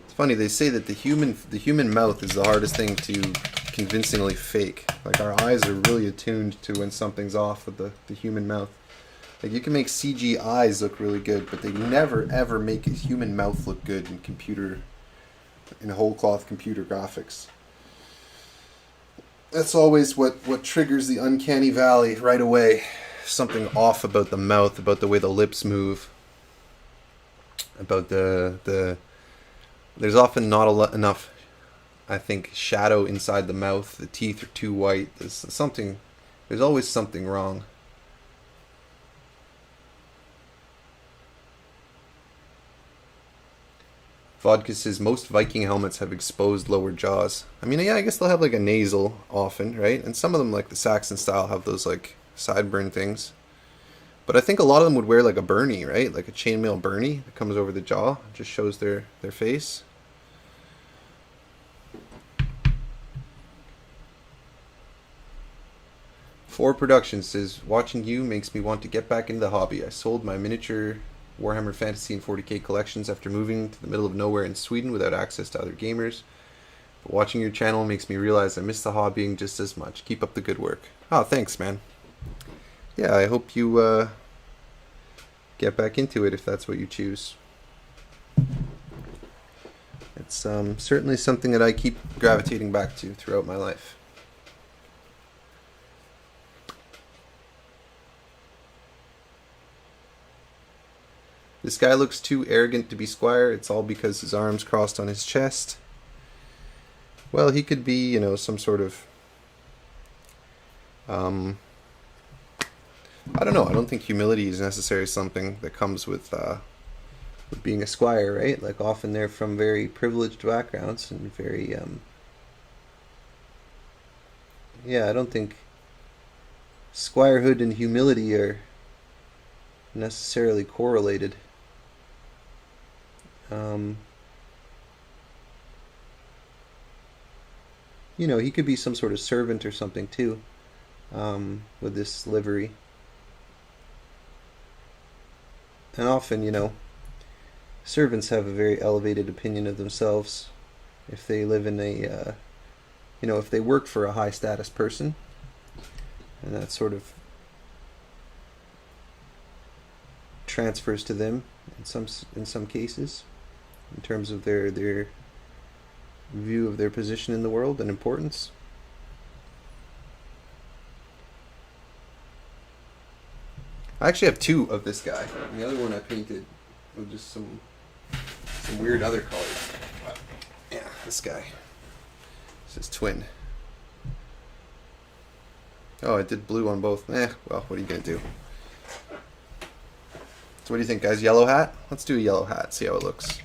It's funny, they say that the human mouth is the hardest thing to convincingly fake. Like, our eyes are really attuned to when something's off with the human mouth. Like, you can make CG eyes look really good, but they never ever make a human mouth look good in whole cloth computer graphics. That's always what triggers the uncanny valley right away. Something off about the mouth, about the way the lips move, about the there's often not enough, I think, shadow inside the mouth. The teeth are too white. There's always something wrong. Vodka says most Viking helmets have exposed lower jaws. I mean, yeah, I guess they'll have like a nasal often, right? And some of them, like the Saxon style, have those like sideburn things. But I think a lot of them would wear like a Bernie, right? Like a chainmail Bernie that comes over the jaw, just shows their face. For Production says, watching you makes me want to get back into the hobby. I sold my miniature Warhammer Fantasy and 40k collections after moving to the middle of nowhere in Sweden without access to other gamers. But watching your channel makes me realize I miss the hobbying just as much. Keep up the good work. Oh, thanks, man. Yeah, I hope you get back into it if that's what you choose. It's certainly something that I keep gravitating back to throughout my life. This guy looks too arrogant to be Squire. It's all because his arms crossed on his chest. Well, he could be, some sort of... I don't know. I don't think humility is necessarily something that comes with being a Squire, right? Like, often they're from very privileged backgrounds and very... Yeah, I don't think Squirehood and humility are necessarily correlated. He could be some sort of servant or something too, with this livery. And often, servants have a very elevated opinion of themselves if they live in a, if they work for a high status person, and that sort of transfers to them in some cases, in terms of their view of their position in the world and importance. I actually have two of this guy, and the other one I painted with just some weird other colors. But yeah, this guy. It's his twin. Oh, I did blue on both. Well, what are you gonna do? So what do you think, guys? Yellow hat? Let's do a yellow hat, see how it looks.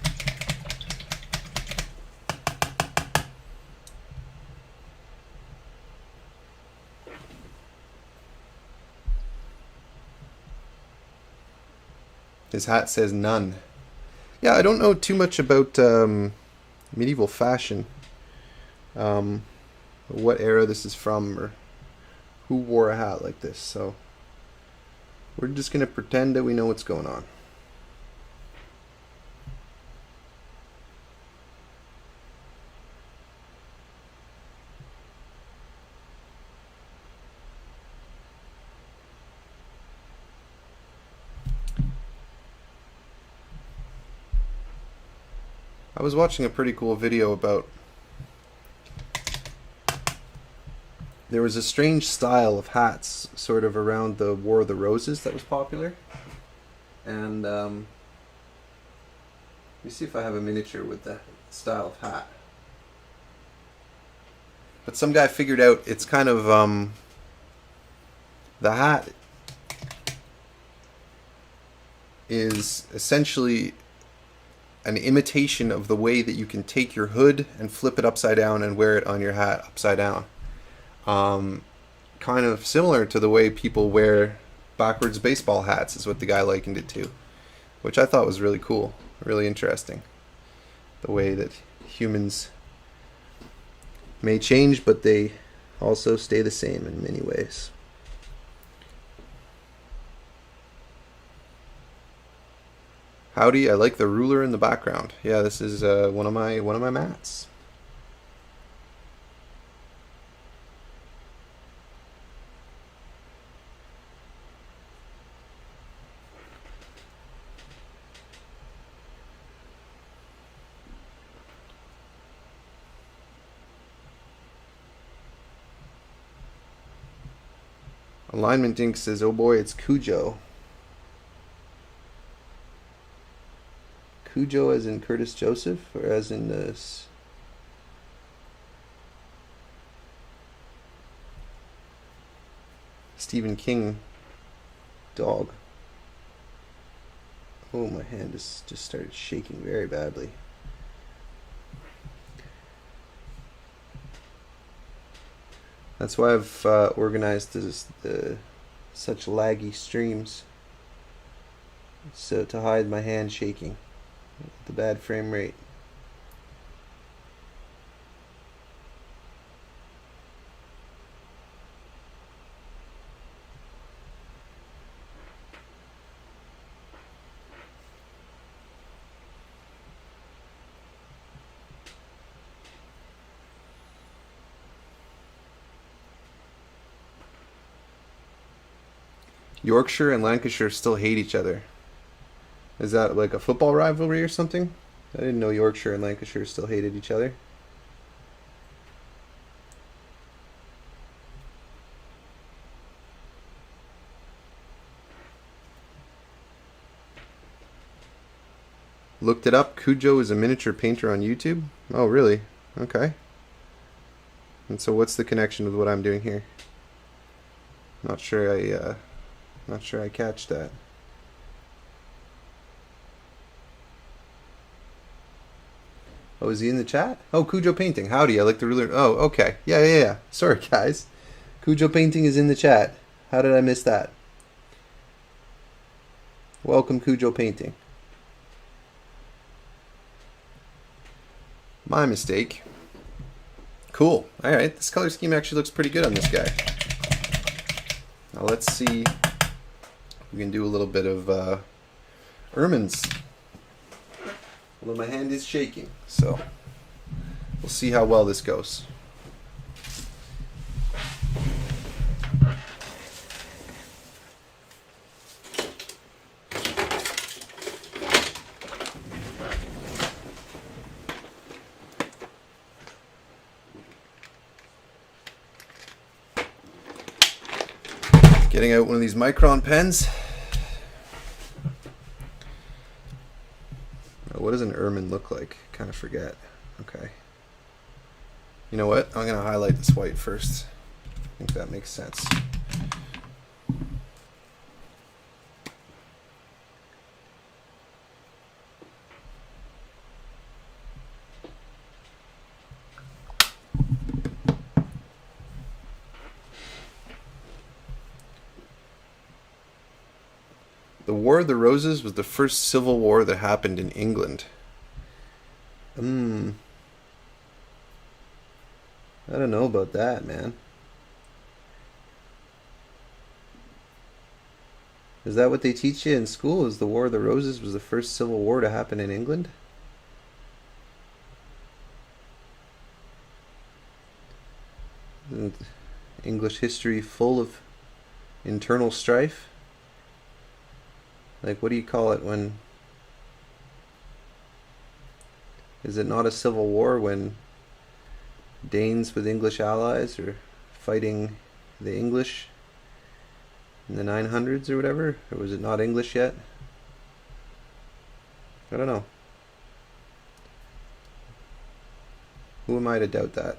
His hat says none. Yeah, I don't know too much about medieval fashion. What era this is from or who wore a hat like this. So we're just going to pretend that we know what's going on. I was watching a pretty cool video about, there was a strange style of hats sort of around the War of the Roses that was popular. And let me see if I have a miniature with the style of hat. But some guy figured out it's kind of the hat is essentially an imitation of the way that you can take your hood and flip it upside down and wear it on your hat upside down. Kind of similar to the way people wear backwards baseball hats is what the guy likened it to, which I thought was really cool, really interesting. The way that humans may change, but they also stay the same in many ways. Howdy, I like the ruler in the background. Yeah, this is one of my mats. Alignment Inc. says, oh boy, it's Cujo. Cujo as in Curtis Joseph, or as in this? Stephen King dog. Oh, my hand just started shaking very badly. That's why I've organized such laggy streams, so to hide my hand shaking, the bad frame rate. Yorkshire and Lancashire still hate each other. Is that like a football rivalry or something? I didn't know Yorkshire and Lancashire still hated each other. Looked it up. Cujo is a miniature painter on YouTube. Oh, really? Okay. And so what's the connection with what I'm doing here? Not sure I catch that. Oh, is he in the chat? Oh, Cujo Painting. Howdy, I like the ruler. Oh, okay. Yeah. Sorry, guys. Cujo Painting is in the chat. How did I miss that? Welcome, Cujo Painting. My mistake. Cool. Alright, this color scheme actually looks pretty good on this guy. Now let's see if we can do a little bit of ermines. Although my hand is shaking, so we'll see how well this goes. Getting out one of these Micron pens. What does an ermine look like? Kind of forget. Okay. You know what? I'm going to highlight this white first. I think that makes sense. The War of the Roses was the first civil war that happened in England. I don't know about that, man. Is that what they teach you in school? Is the War of the Roses was the first civil war to happen in England? Isn't English history full of internal strife? Like, what do you call it when... Is it not a civil war when Danes with English allies are fighting the English in the 900s or whatever? Or was it not English yet? I don't know. Who am I to doubt that?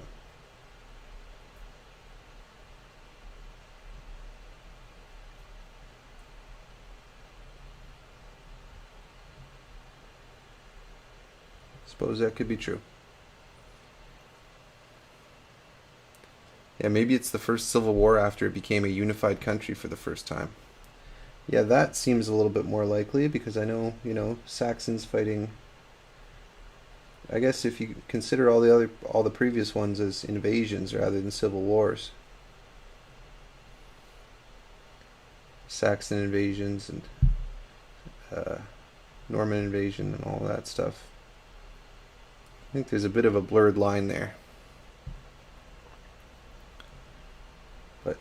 Suppose that could be true. Yeah, maybe it's the first civil war after it became a unified country for the first time. Yeah, that seems a little bit more likely because I know, Saxons fighting. I guess if you consider all the previous ones as invasions rather than civil wars. Saxon invasions and Norman invasion and all that stuff. I think there's a bit of a blurred line there. But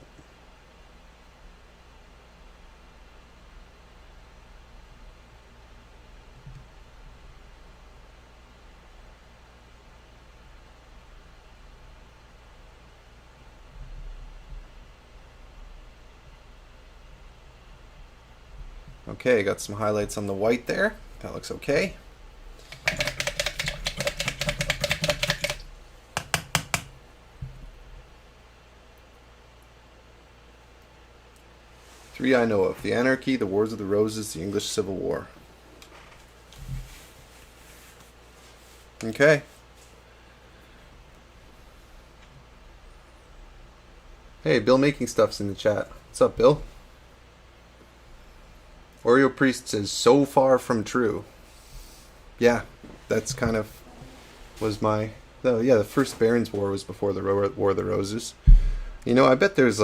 okay, got some highlights on the white there. That looks okay. Three I know of: the Anarchy, the Wars of the Roses, the English Civil War. Okay. Hey, Bill Making Stuff's in the chat. What's up, Bill? Oreo Priest says, so far from true. Yeah, that's kind of was my... Oh, yeah, the first Barons War was before the War of the Roses. I bet there's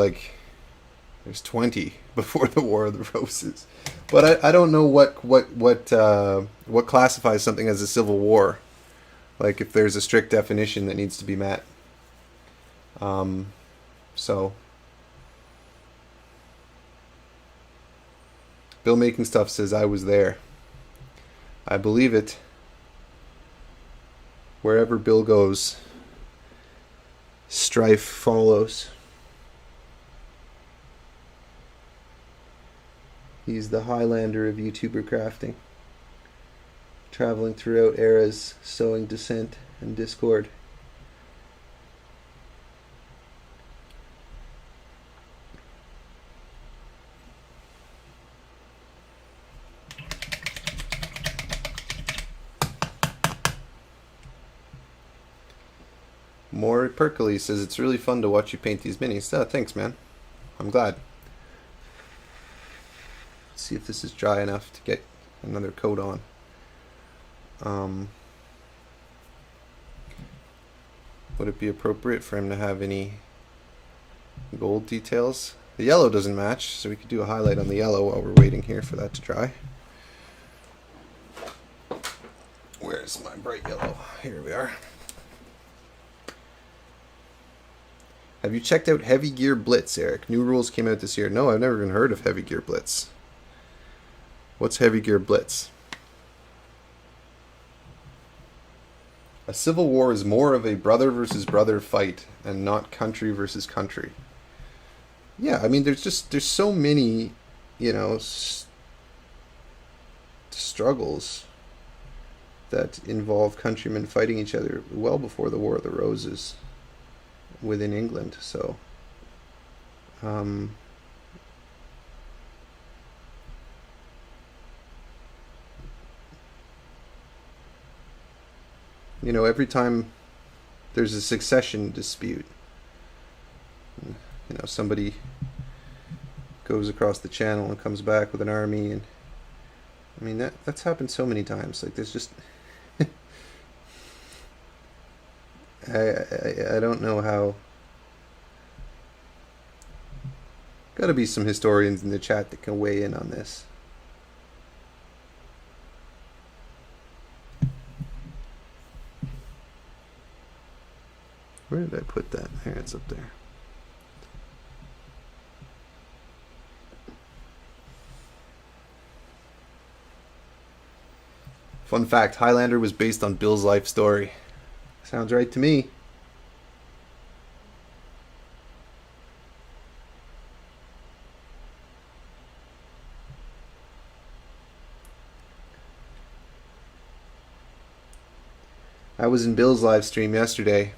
20 before the War of the Roses. But I don't know what classifies something as a civil war. Like if there's a strict definition that needs to be met. So Bill Making Stuff says I was there. I believe it. Wherever Bill goes, strife follows. He's the Highlander of YouTuber crafting, traveling throughout eras, sowing dissent and discord. More Perkily says it's really fun to watch you paint these minis. Oh, thanks, man. I'm glad. See if this is dry enough to get another coat on. Would it be appropriate for him to have any gold details? The yellow doesn't match, so we could do a highlight on the yellow while we're waiting here for that to dry. Where's my bright yellow? Here we are. Have you checked out Heavy Gear Blitz, Eric? New rules came out this year. No, I've never even heard of Heavy Gear Blitz. What's Heavy Gear Blitz? A civil war is more of a brother versus brother fight and not country versus country. Yeah, I mean, there's so many, struggles that involve countrymen fighting each other well before the War of the Roses within England. So, every time there's a succession dispute, somebody goes across the channel and comes back with an army and I mean, that's happened so many times. Like, there's just I don't know how. Got to be some historians in the chat that can weigh in on this. Where did I put that? Here, it's up there. Fun fact, Highlander was based on Bill's life story. Sounds right to me. I was in Bill's live stream yesterday,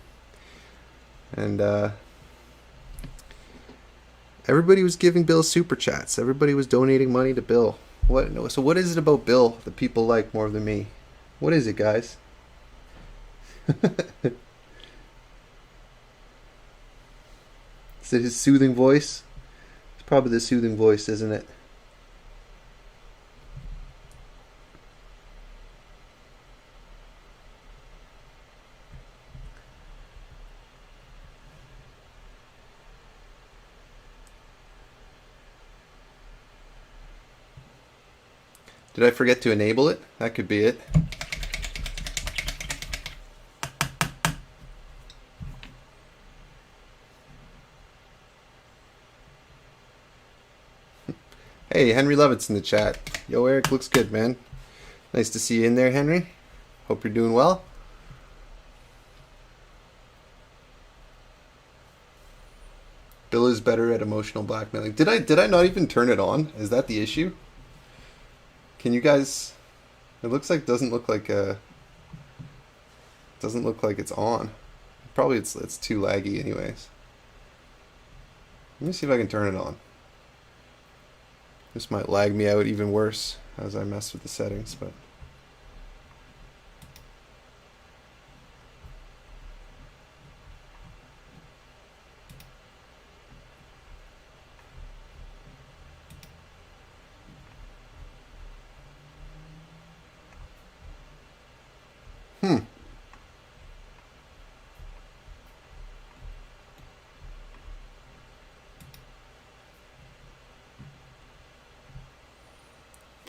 and everybody was giving Bill super chats. Everybody was donating money to Bill. So what is it about Bill that people like more than me? What is it, guys? Is it his soothing voice? It's probably the soothing voice, isn't it? Did I forget to enable it? That could be it. Hey, Henry Levitt's in the chat. Yo, Eric, looks good, man. Nice to see you in there, Henry. Hope you're doing well. Bill is better at emotional blackmailing. Did I not even turn it on? Is that the issue? Can you guys? It looks like doesn't look like it's on. Probably it's too laggy anyways. Let me see if I can turn it on. This might lag me out even worse as I mess with the settings, but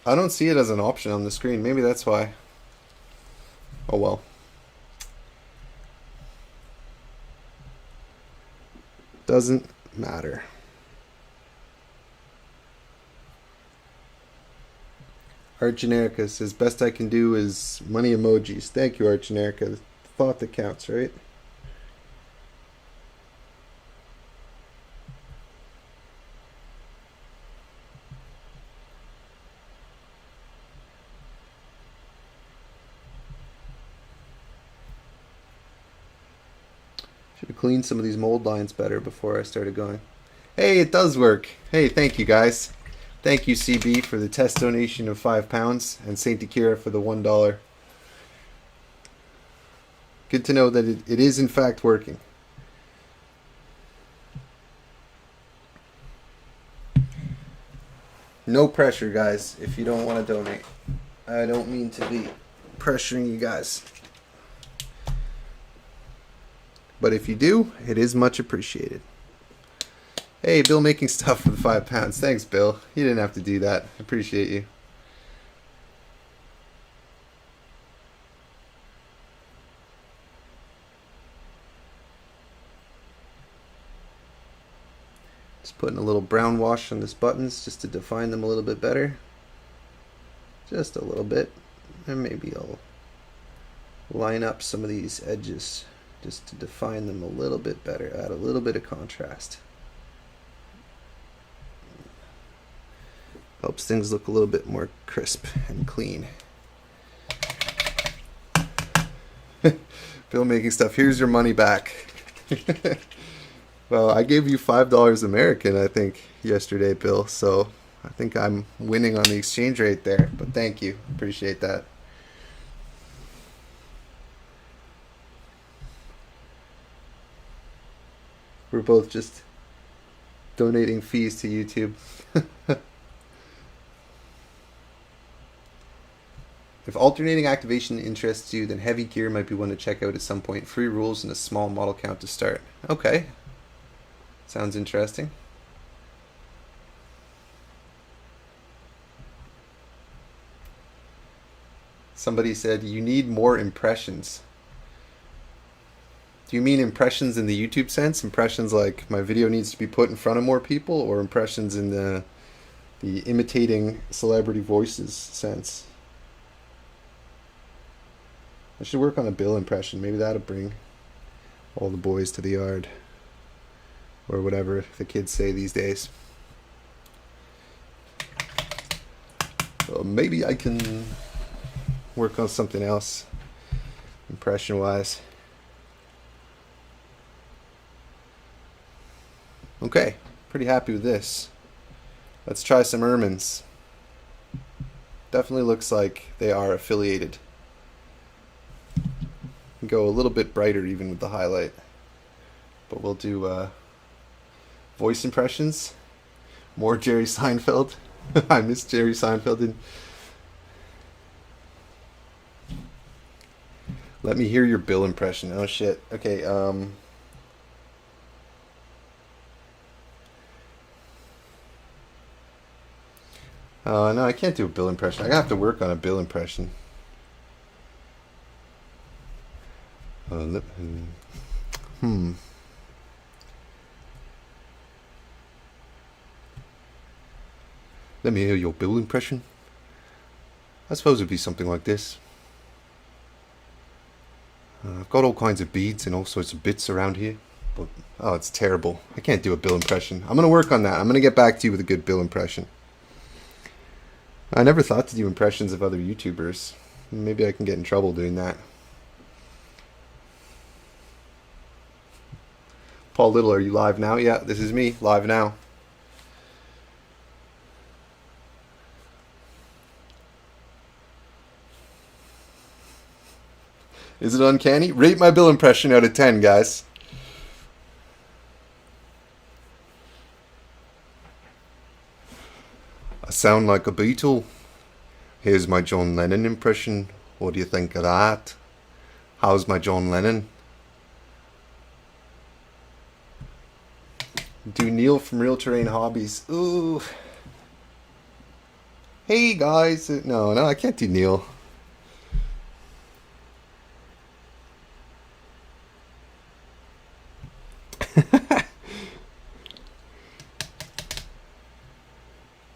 I don't see it as an option on the screen. Maybe that's why. Oh well. Doesn't matter. Art Generica says, best I can do is money emojis. Thank you, Art Generica. The thought that counts, right? Should have cleaned some of these mold lines better before I started going. Hey, it does work. Hey, thank you guys. Thank you, CB, for the test donation of £5 and Saint Akira for the $1. Good to know that it is in fact working. No pressure, guys, if you don't want to donate. I don't mean to be pressuring you guys. But if you do, it is much appreciated. Hey, Bill making stuff for the £5. Thanks, Bill. You didn't have to do that. I appreciate you. Just putting a little brown wash on these buttons just to define them a little bit better. Just a little bit. And maybe I'll line up some of these edges just to define them a little bit better, add a little bit of contrast. Helps things look a little bit more crisp and clean. Bill making stuff. Here's your money back. Well, I gave you $5 American, I think, yesterday, Bill. So I think I'm winning on the exchange rate there. But thank you. Appreciate that. We're both just donating fees to YouTube. If alternating activation interests you, then Heavy Gear might be one to check out at some point. Free rules and a small model count to start. Okay. Sounds interesting. Somebody said, you need more impressions. Do you mean impressions in the YouTube sense? Impressions like my video needs to be put in front of more people, or impressions in the imitating celebrity voices sense? I should work on a Bill impression. Maybe that'll bring all the boys to the yard. Or whatever the kids say these days. Maybe I can work on something else, impression-wise. Okay, pretty happy with this. Let's try some ermines. Definitely looks like they are affiliated. Go a little bit brighter even with the highlight. But we'll do voice impressions. More Jerry Seinfeld. I miss Jerry Seinfeld. Let me hear your Bill impression. Oh shit. Okay, no, I can't do a Bill impression. I have to work on a Bill impression. Let me hear your Bill impression. I suppose it'd be something like this. I've got all kinds of beads and all sorts of bits around here. But, oh, it's terrible. I can't do a Bill impression. I'm going to work on that. I'm going to get back to you with a good Bill impression. I never thought to do impressions of other YouTubers. Maybe I can get in trouble doing that. Paul Little, are you live now? Yeah, this is me, live now. Is it uncanny? Rate my Bill impression out of 10, guys. I sound like a Beatle. Here's my John Lennon impression. What do you think of that? How's my John Lennon? Do Neil from Real Terrain Hobbies. Ooh. Hey guys. No, I can't do Neil.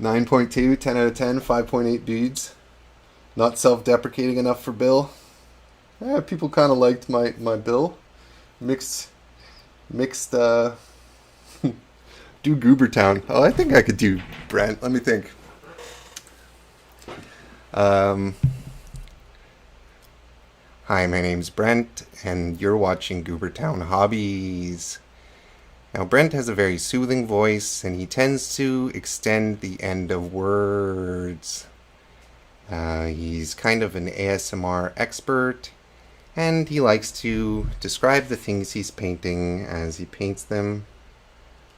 .2, 10 out of 10, 5.8 beads. Not self-deprecating enough for Bill. Yeah, people kind of liked my Bill. Mixed do Goobertown. Oh, I think I could do Brent. Let me think. Hi, my name's Brent, and you're watching Goobertown Hobbies. Now, Brent has a very soothing voice, and he tends to extend the end of words. He's kind of an ASMR expert, and he likes to describe the things he's painting as he paints them.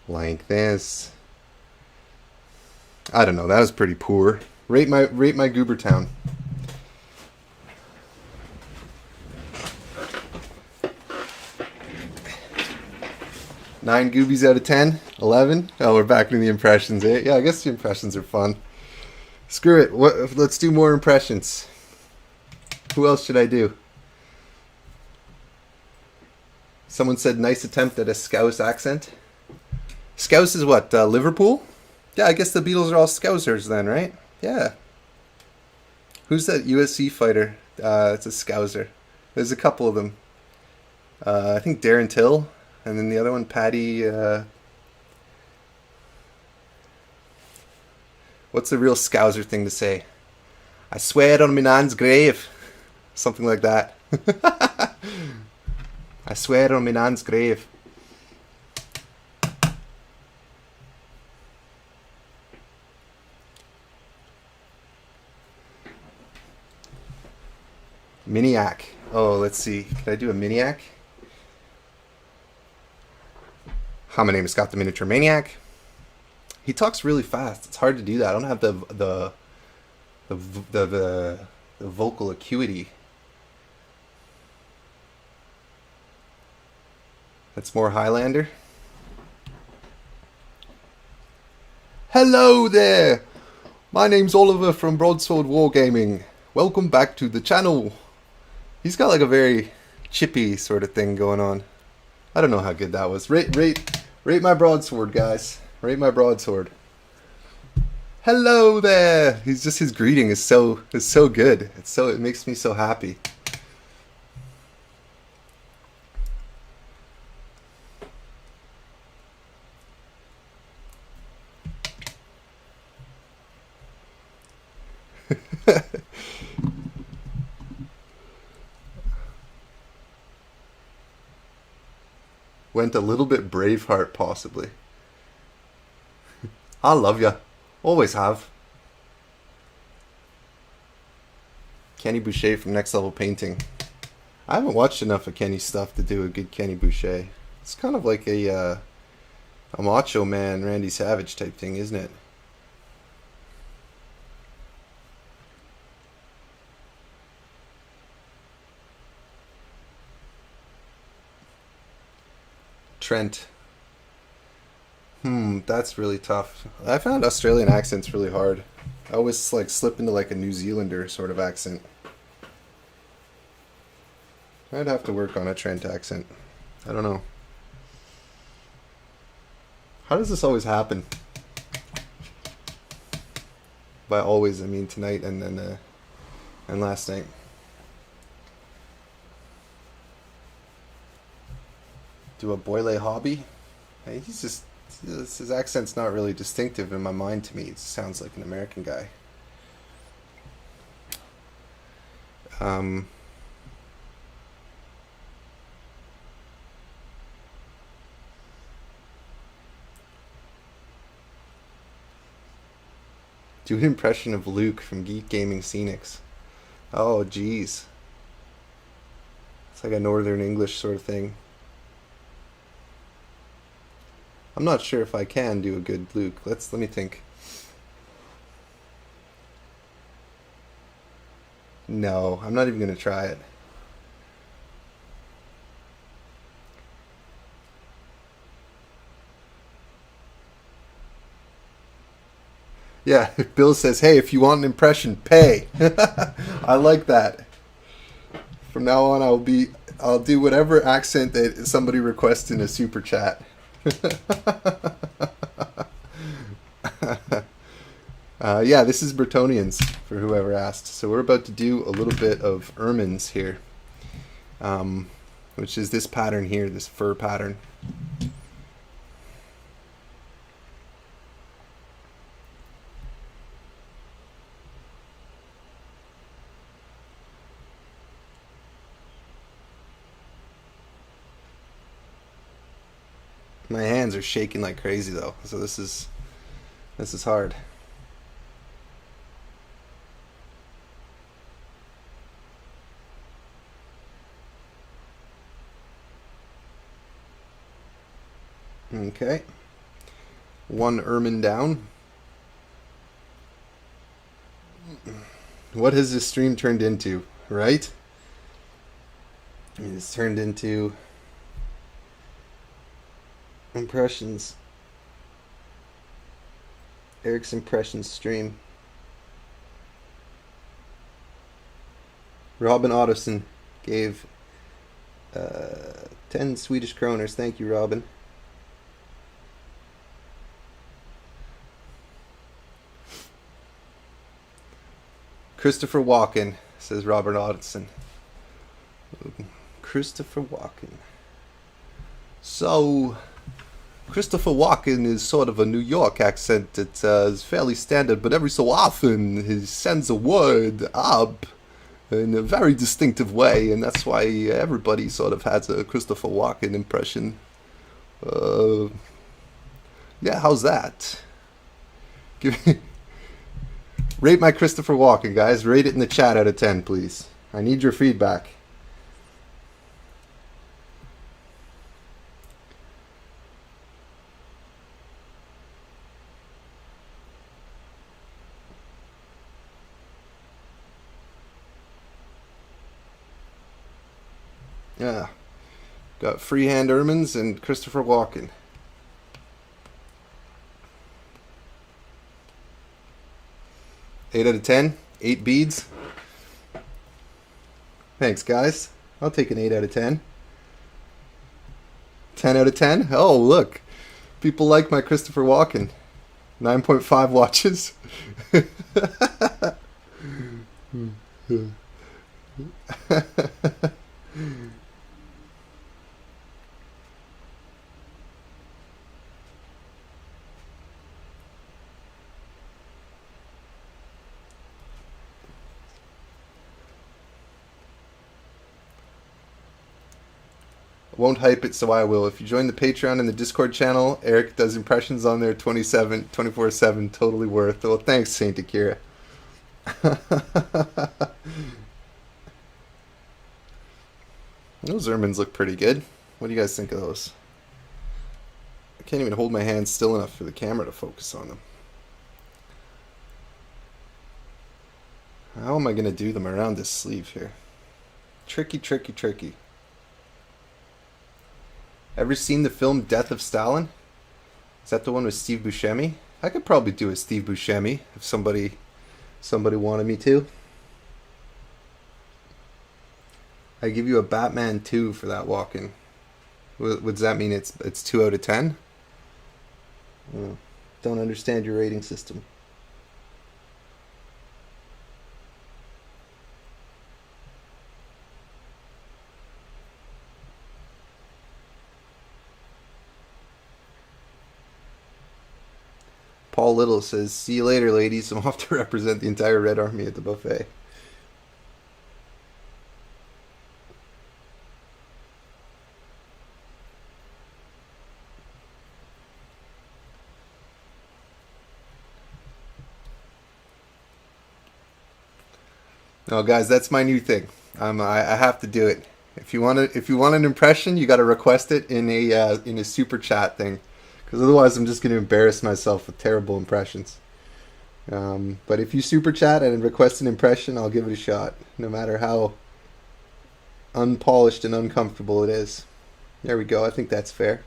Like this. I don't know, that was pretty poor. Rate my Goobertown. Nine goobies out of 10? 11? Oh, we're back in the impressions, eh? Yeah, I guess the impressions are fun. Screw it. Let's do more impressions. Who else should I do? Someone said nice attempt at a Scouse accent. Scouse is what? Liverpool? Yeah, I guess the Beatles are all Scousers then, right? Yeah. Who's that USC fighter? It's a Scouser. There's a couple of them. I think Darren Till. And then the other one, Paddy. What's the real Scouser thing to say? I swear on my nan's grave. Something like that. I swear on my nan's grave. Miniac. Oh, let's see. Can I do a Miniac? Hi, my name is Scott the Miniature Maniac. He talks really fast. It's hard to do that. I don't have the the vocal acuity. That's more Highlander. Hello there! My name's Oliver from Broadsword Wargaming. Welcome back to the channel. He's got like a very chippy sort of thing going on. I don't know how good that was. Rate my broadsword, guys. Rate my broadsword. Hello there! His greeting is so good. It makes me so happy. Went a little bit Braveheart, possibly. I love ya. Always have. Kenny Boucher from Next Level Painting. I haven't watched enough of Kenny's stuff to do a good Kenny Boucher. It's kind of like a Macho Man, Randy Savage type thing, isn't it? Trent. That's really tough. I found Australian accents really hard. I always like slip into like a New Zealander sort of accent. I'd have to work on a Trent accent. I don't know. How does this always happen? By always, I mean tonight and then and last night. Do a boile hobby? Hey, his accent's not really distinctive in my mind to me. It sounds like an American guy. Do an impression of Luke from Geek Gaming Scenics. Oh, geez. It's like a Northern English sort of thing. I'm not sure if I can do a good Luke. Let me think. No, I'm not even going to try it. Yeah, Bill says, hey, if you want an impression, pay. I like that. From now on, I'll do whatever accent that somebody requests in a super chat. Yeah, this is Bretonnians, for whoever asked. So we're about to do a little bit of ermines here, which is this pattern here, this fur pattern. My hands are shaking like crazy though, so this is hard. Okay. One ermine down. What has this stream turned into, right? It's turned into impressions. Eric's impressions stream. Robin Ottoson gave 10 Swedish kroners. Thank you, Robin. Christopher Walken, says Robert Ottoson. Christopher Walken. So, Christopher Walken is sort of a New York accent that is fairly standard, but every so often he sends a word up in a very distinctive way, and that's why everybody sort of has a Christopher Walken impression. Yeah, how's that? Rate my Christopher Walken, guys. Rate it in the chat out of 10, please. I need your feedback. Yeah. Got freehand ermines and Christopher Walken. Eight out of 10. 8 beads. Thanks, guys. I'll take an 8 out of 10. 10 out of 10. Oh, look. People like my Christopher Walken. 9.5 watches. Won't hype it, so I will. If you join the Patreon and the Discord channel, Eric does impressions on there 24/7, totally worth. Well, thanks, Saint Akira. Those ermines look pretty good. What do you guys think of those? I can't even hold my hands still enough for the camera to focus on them. How am I going to do them around this sleeve here? Tricky, tricky, tricky. Ever seen the film Death of Stalin? Is that the one with Steve Buscemi? I could probably do a Steve Buscemi if somebody wanted me to. I give you a Batman 2 for that walk-in. What does that mean? It's 2 out of 10? Don't understand your rating system. Paul Little says, "See you later, ladies. I'm off to represent the entire Red Army at the buffet." No, guys, that's my new thing. I have to do it. If you want an impression, you got to request it in a super chat thing, because otherwise I'm just going to embarrass myself with terrible impressions. But if you super chat and request an impression, I'll give it a shot, no matter how unpolished and uncomfortable it is. There we go. I think that's fair.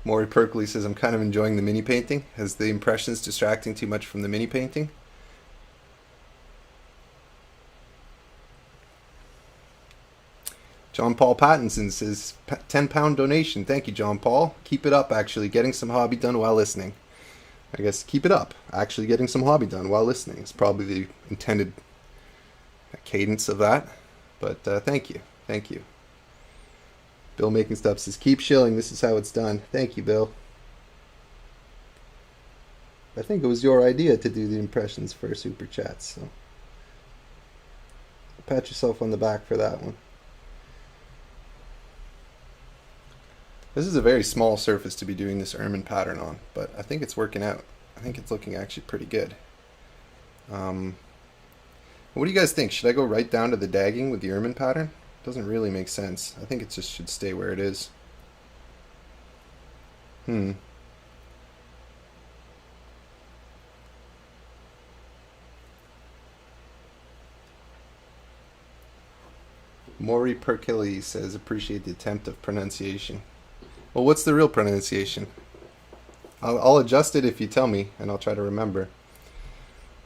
Maury Perkley says, "I'm kind of enjoying the mini painting. Has the impressions distracting too much from the mini painting?" John Paul Pattinson says, £10 donation. Thank you, John Paul. Keep it up, actually. Getting some hobby done while listening. I guess keep it up. Actually getting some hobby done while listening is probably the intended cadence of that. But thank you. Thank you. Bill Making Stuff says, "Keep shilling. This is how it's done." Thank you, Bill. I think it was your idea to do the impressions for Super Chats, so pat yourself on the back for that one. This is a very small surface to be doing this ermine pattern on, but I think it's working out. I think it's looking actually pretty good. What do you guys think? Should I go right down to the dagging with the ermine pattern? Doesn't really make sense. I think it just should stay where it is. Maury Perkilly says, "Appreciate the attempt of pronunciation." Well, what's the real pronunciation? I'll adjust it if you tell me, and I'll try to remember.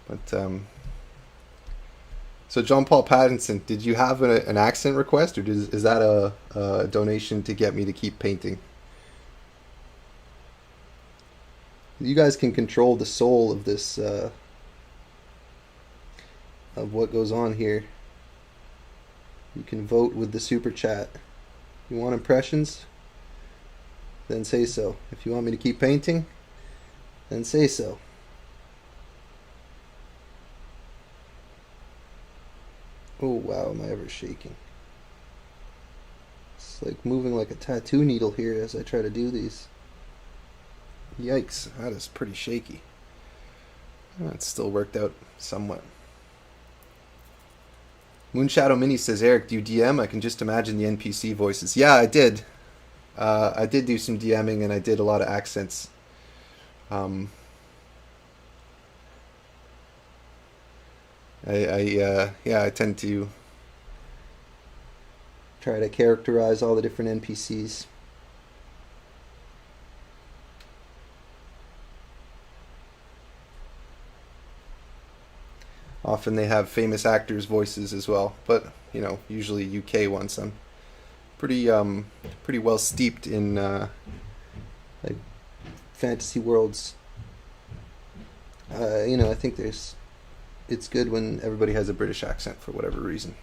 But so John Paul Pattinson, did you have an accent request, or is that a donation to get me to keep painting? You guys can control the soul of this, of what goes on here. You can vote with the super chat. You want impressions? Then say so. If you want me to keep painting, then say so. Oh wow, am I ever shaking? It's like moving like a tattoo needle here as I try to do these. Yikes, that is pretty shaky. It still worked out somewhat. Moonshadow Mini says, Eric, do you DM? I can just imagine the NPC voices. Yeah, I did. I did do some DMing, and I did a lot of accents. I tend to try to characterize all the different NPCs. Often they have famous actors' voices as well, but you know, usually UK ones. I'm pretty well steeped in like fantasy worlds. I think it's good when everybody has a British accent for whatever reason,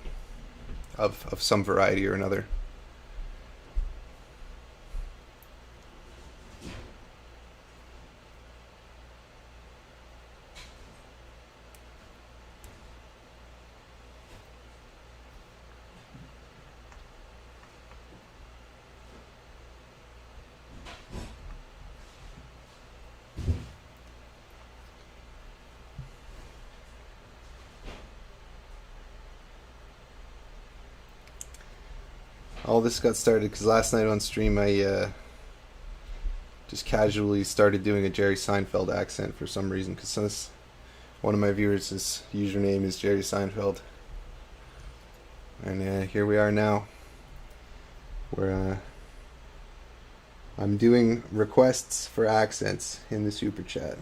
of some variety or another. All this got started because last night on stream I just casually started doing a Jerry Seinfeld accent for some reason, because one of my viewers' username is Jerry Seinfeld, and here we are now, where I'm doing requests for accents in the super chat.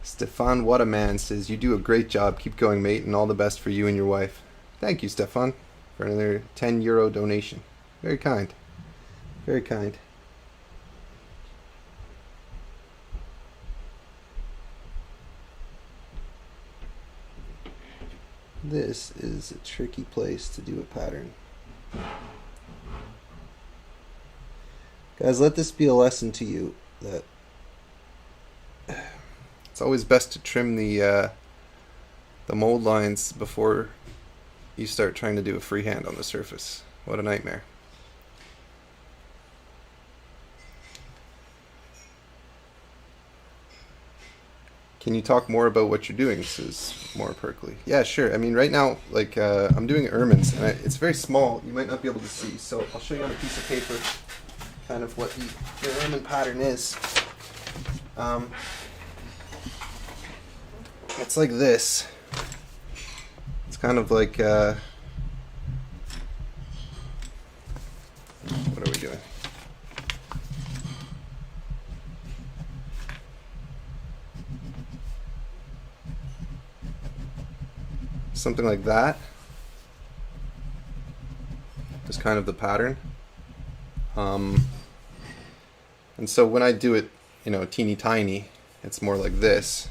Stefan Whataman says, you do a great job. Keep going, mate, and all the best for you and your wife. Thank you, Stefan, for another €10 donation. Very kind. Very kind. This is a tricky place to do a pattern. Guys, let this be a lesson to you that it's always best to trim the mold lines before you start trying to do a freehand on the surface. What a nightmare. Can you talk more about what you're doing, says More Perkley. Yeah, sure. I mean, right now, like, I'm doing ermines, and it's very small. You might not be able to see, so I'll show you on a piece of paper kind of what the ermine pattern is. It's like this. It's kind of like, what are we doing? Something like that. Just kind of the pattern. And so when I do it, you know, teeny tiny, it's more like this.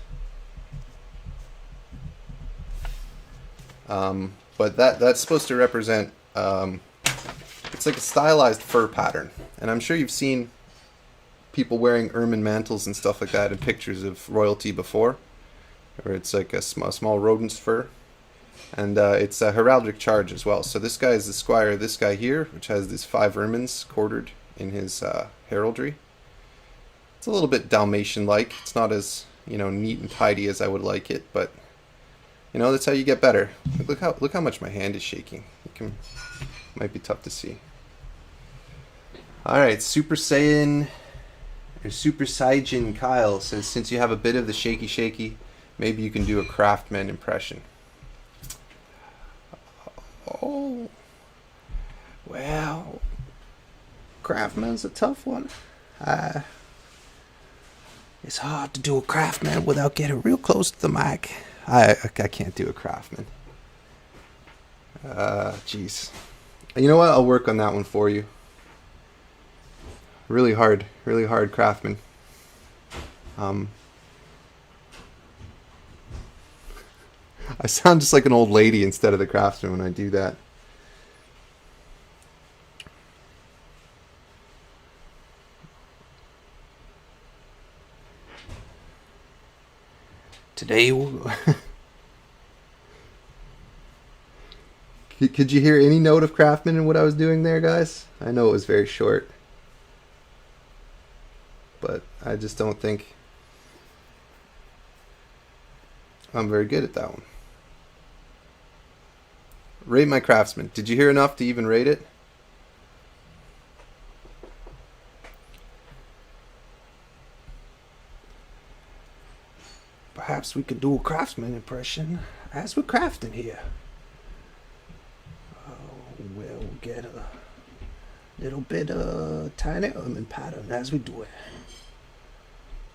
But that's supposed to represent, it's like a stylized fur pattern. And I'm sure you've seen people wearing ermine mantles and stuff like that in pictures of royalty before, where it's like a small rodent's fur. And it's a heraldic charge as well. So this guy is the squire of this guy here, which has these 5 ermines quartered in his heraldry. It's a little bit Dalmatian-like. It's not as, you know, neat and tidy as I would like it, but you know, that's how you get better. Look how much my hand is shaking. Might be tough to see. All right, Super Saiyan or Super Saiyajin Kyle says, since you have a bit of the shaky, maybe you can do a Craftsman impression. Oh, well, Craftsman's a tough one. It's hard to do a Craftsman without getting real close to the mic. I can't do a Craftsman. Jeez. You know what? I'll work on that one for you. Really hard Craftsman. I sound just like an old lady instead of the Craftsman when I do that. Today, could you hear any note of Craftsman in what I was doing there, guys? I know it was very short, but I just don't think I'm very good at that one. Rate my Craftsman. Did you hear enough to even rate it? perhaps we could do a Craftsman impression as we're crafting here. We'll get a little bit of tiny ermine pattern as we do it.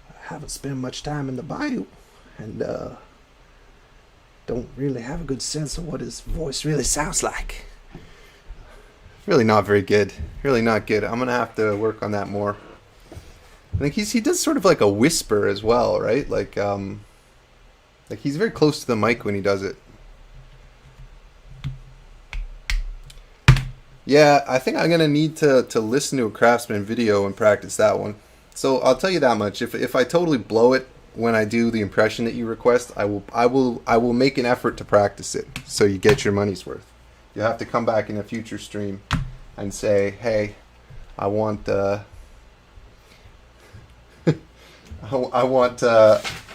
I haven't spent much time in the bayou, and don't really have a good sense of what his voice really sounds like. Really not very good. Really not good. I'm gonna have to work on that more. I think he does sort of like a whisper as well, right? Like he's very close to the mic when he does it. Yeah, I think I'm gonna need to listen to a Craftsman video and practice that one. So I'll tell you that much. If I totally blow it when I do the impression that you request, I will make an effort to practice it so you get your money's worth. You'll have to come back in a future stream and say, hey, I want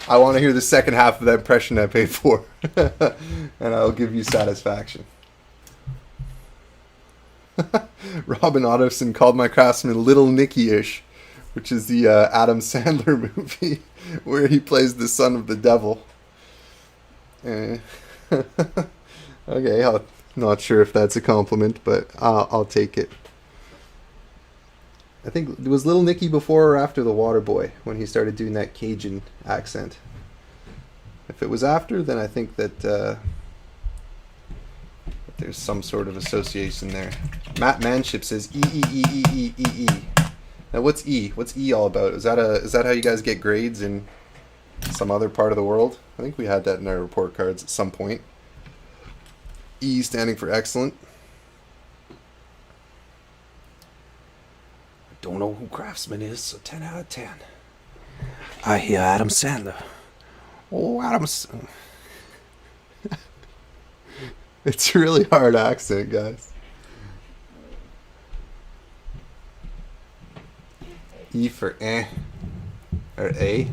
I want to hear the second half of that impression I paid for, and I'll give you satisfaction. Robin Ottoson called my Craftsman Little Nicky-ish, which is the Adam Sandler movie where he plays the son of the devil. Okay, I'm not sure if that's a compliment, but I'll take it. I think it was Little Nicky before or after The Waterboy when he started doing that Cajun accent. If it was after, then I think that there's some sort of association there. Matt Manship says E. Now what's E? What's E all about? Is that how you guys get grades in some other part of the world? I think we had that in our report cards at some point. E standing for excellent. Don't know who Craftsman is, so 10 out of 10. I hear Adam Sandler. Oh, It's a really hard accent, guys. E for eh. Or A.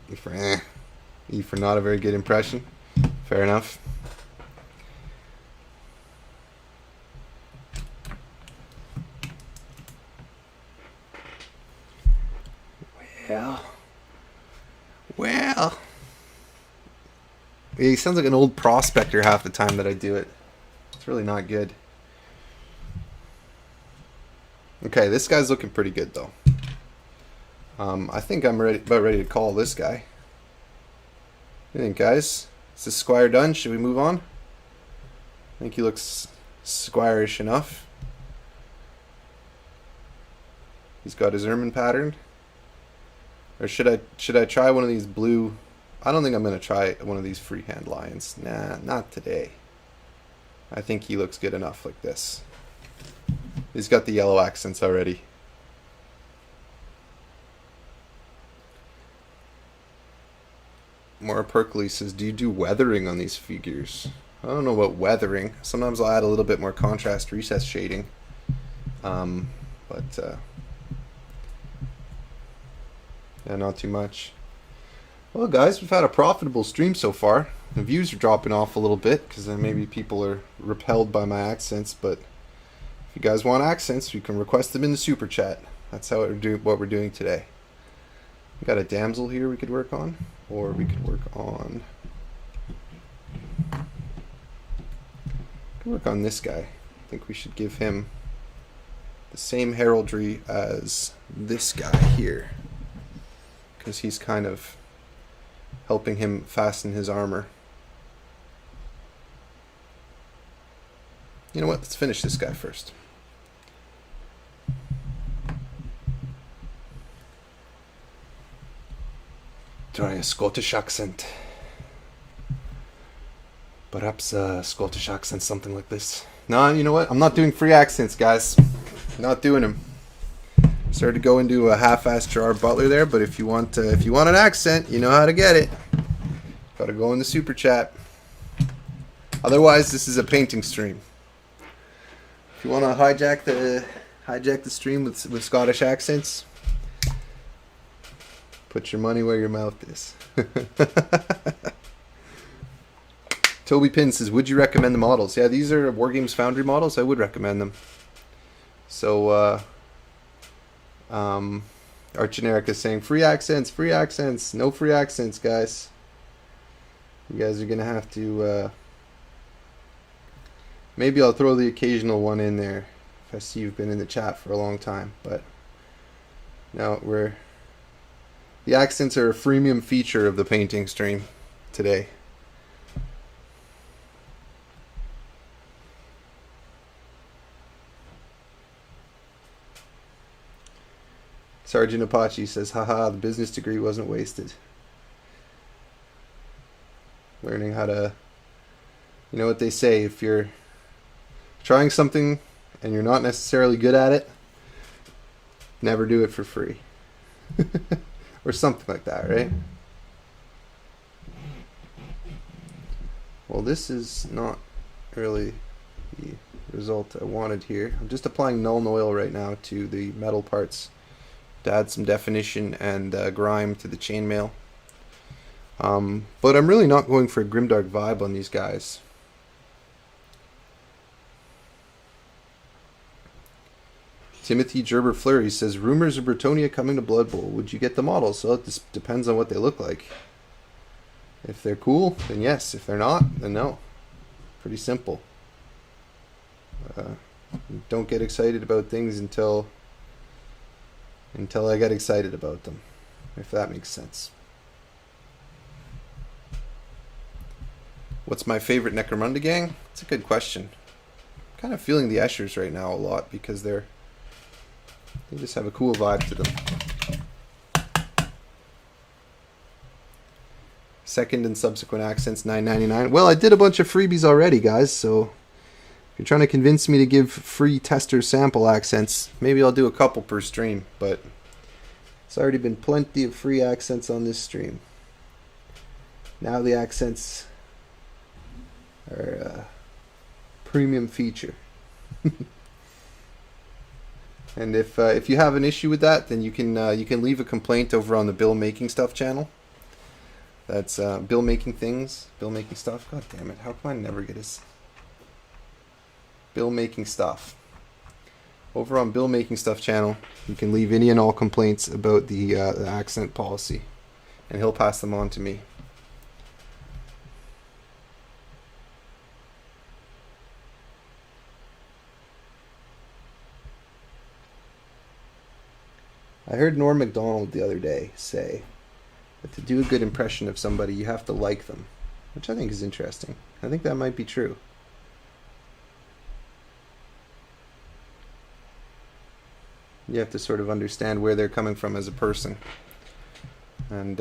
E for eh. E for not a very good impression. Fair enough. Well. He sounds like an old prospector half the time that I do it. It's really not good. Okay, this guy's looking pretty good though. I think I'm about ready to call this guy. What do you think, guys? Is this Squire done? Should we move on? I think he looks Squire-ish enough. He's got his ermine pattern. Or should I try one of these blue? I don't think I'm going to try one of these freehand lions. Nah, not today. I think he looks good enough like this. He's got the yellow accents already. Maura Perkley says, do you do weathering on these figures? I don't know about weathering. Sometimes I'll add a little bit more contrast recess shading. Yeah, not too much. Well, guys, we've had a profitable stream so far. The views are dropping off a little bit because maybe people are repelled by my accents. But if you guys want accents, you can request them in the super chat. That's how what we're doing today. We got a damsel here we could work on, or we could work on. This guy. I think we should give him the same heraldry as this guy here, because he's kind of helping him fasten his armor. You know what? Let's finish this guy first. Try a Scottish accent. Perhaps a Scottish accent, something like this. No, you know what? I'm not doing free accents, guys. Not doing them. Started to go into a half-assed Gerard Butler there, but if you want an accent, you know how to get it. Got to go in the super chat. Otherwise, this is a painting stream. If you want to hijack the stream with Scottish accents, put your money where your mouth is. Toby Pin says, would you recommend the models? Yeah, these are Wargames Foundry models. I would recommend them. So, Art Generic is saying, free accents. No free accents, guys. You guys are going to have to... maybe I'll throw the occasional one in there if I see you've been in the chat for a long time. But no, the accents are a freemium feature of the painting stream today. Sergeant Apache says, haha, the business degree wasn't wasted. Learning how to, you know what they say, if you're trying something and you're not necessarily good at it, never do it for free. Or something like that, right? Well, this is not really the result I wanted here. I'm just applying Nuln Oil right now to the metal parts to add some definition and grime to the chainmail. But I'm really not going for a grimdark vibe on these guys. Timothy Gerber Fleury says, rumors of Bretonnia coming to Blood Bowl. Would you get the models? So it just depends on what they look like. If they're cool, then yes. If they're not, then no. Pretty simple. Don't get excited about things until I get excited about them, if that makes sense. What's my favorite Necromunda gang? It's a good question. I'm kind of feeling the Eschers right now a lot because they just have a cool vibe to them. Second and subsequent accents, $9.99. Well, I did a bunch of freebies already, guys, so if you're trying to convince me to give free tester sample accents, maybe I'll do a couple per stream, but it's already been plenty of free accents on this stream. Now the accents are a premium feature. And if you have an issue with that, then you can leave a complaint over on the Bill Making Stuff channel. That's Bill Making Things, Bill Making Stuff. God damn it! How come I never get his Bill Making Stuff? Over on Bill Making Stuff channel, you can leave any and all complaints about the accent policy, and he'll pass them on to me. I heard Norm Macdonald the other day say that to do a good impression of somebody, you have to like them, which I think is interesting. I think that might be true. You have to sort of understand where they're coming from as a person. And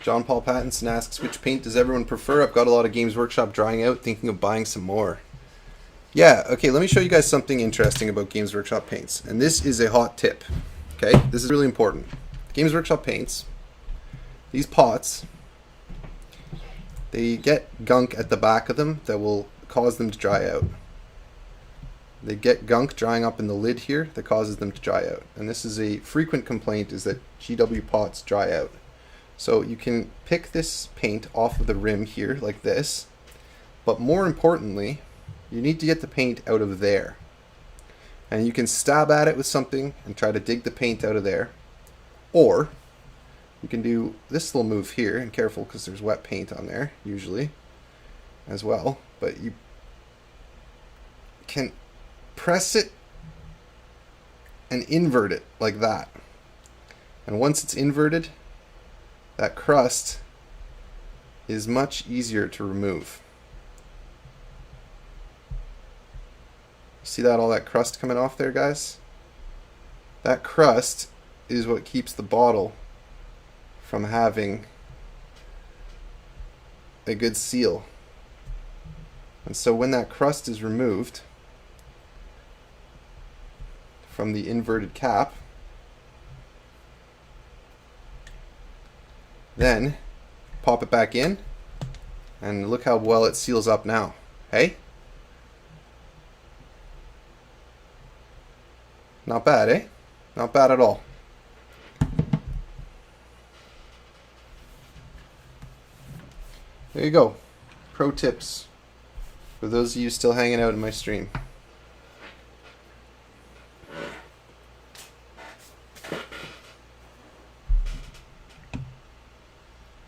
John Paul Pattinson asks, which paint does everyone prefer? I've got a lot of Games Workshop drying out, thinking of buying some more. Yeah, okay, let me show you guys something interesting about Games Workshop paints. And this is a hot tip. Okay, this is really important. Games Workshop paints, these pots, they get gunk at the back of them that will cause them to dry out. They get gunk drying up in the lid here that causes them to dry out. And this is a frequent complaint, is that GW pots dry out. So you can pick this paint off of the rim here like this, but more importantly, you need to get the paint out of there. And you can stab at it with something and try to dig the paint out of there, or you can do this little move here, and careful because there's wet paint on there usually as well, but you can press it and invert it like that. And once it's inverted, that crust is much easier to remove. See that, all that crust coming off there, guys? That crust is what keeps the bottle from having a good seal. And so when that crust is removed from the inverted cap, then pop it back in, and look how well it seals up now. Hey? Not bad, eh? Not bad at all. There you go. Pro tips for those of you still hanging out in my stream.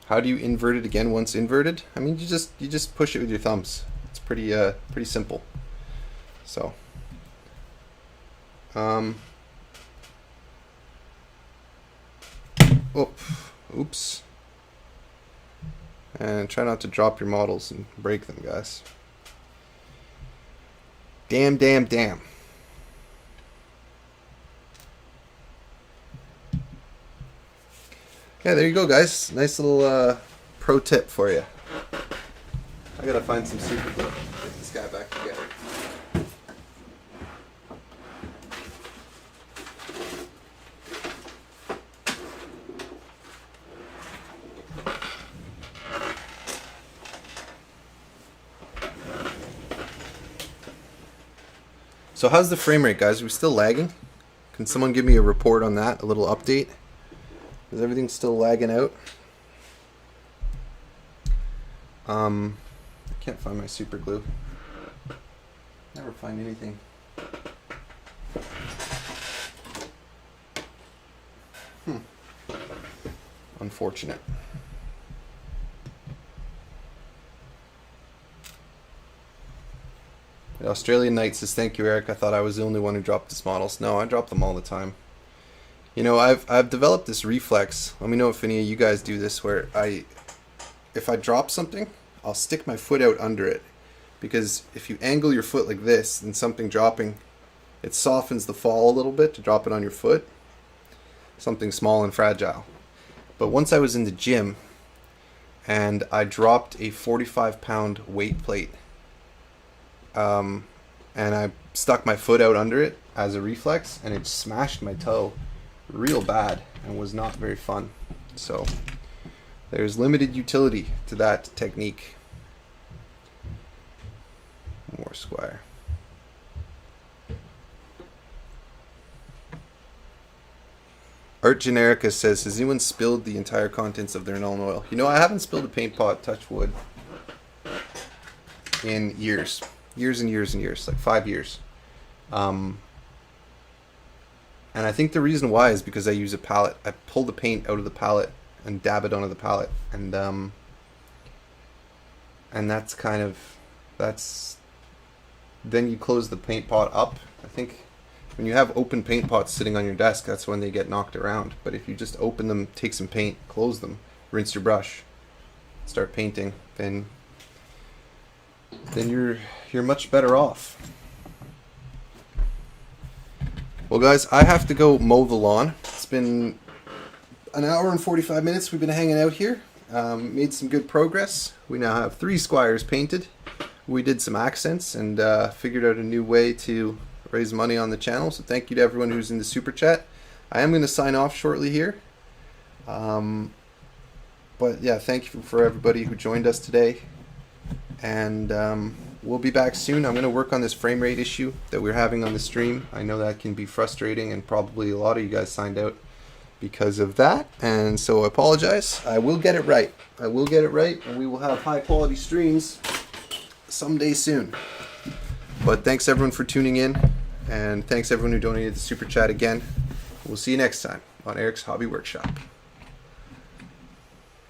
How do you invert it again once inverted? I mean, you just push it with your thumbs. It's pretty simple. So, oops. And try not to drop your models and break them, guys. Damn. Yeah, there you go, guys. Nice little pro tip for you. I gotta find some super glue. Get this guy back together. So how's the frame rate, guys? Are we still lagging? Can someone give me a report on that? A little update? Is everything still lagging out? I can't find my super glue. Never find anything. Unfortunate. The Australian Knight says, "Thank you, Eric. I thought I was the only one who dropped his models." No, I drop them all the time. You know, I've developed this reflex. Let me know if any of you guys do this, where if I drop something, I'll stick my foot out under it, because if you angle your foot like this and something dropping, it softens the fall a little bit to drop it on your foot. Something small and fragile. But once I was in the gym and I dropped a 45-pound weight plate, and I stuck my foot out under it as a reflex, and it smashed my toe real bad and was not very fun. So there's limited utility to that technique. More Squire. Art Generica says, has anyone spilled the entire contents of their Nuln Oil? You know, I haven't spilled a paint pot, touch wood, in years. Years and years and years, like 5 years. And I think the reason why is because I use a palette. I pull the paint out of the palette and dab it onto the palette, and that's kind of, then you close the paint pot up. I think when you have open paint pots sitting on your desk, that's when they get knocked around. But if you just open them, take some paint, close them, rinse your brush, start painting, then you're much better off. Well, guys, I have to go mow the lawn. It's been an hour and 45 minutes we've been hanging out here. Made some good progress. We now have 3 Squires painted. We did some accents and figured out a new way to raise money on the channel. So thank you to everyone who's in the super chat. I am going to sign off shortly here. But yeah, thank you for everybody who joined us today. And we'll be back soon. I'm going to work on this frame rate issue that we're having on the stream. I know that can be frustrating, and probably a lot of you guys signed out because of that. And so I apologize. I will get it right. I will get it right, and we will have high quality streams someday soon. But thanks everyone for tuning in, and thanks everyone who donated the super chat again. We'll see you next time on Eric's Hobby Workshop.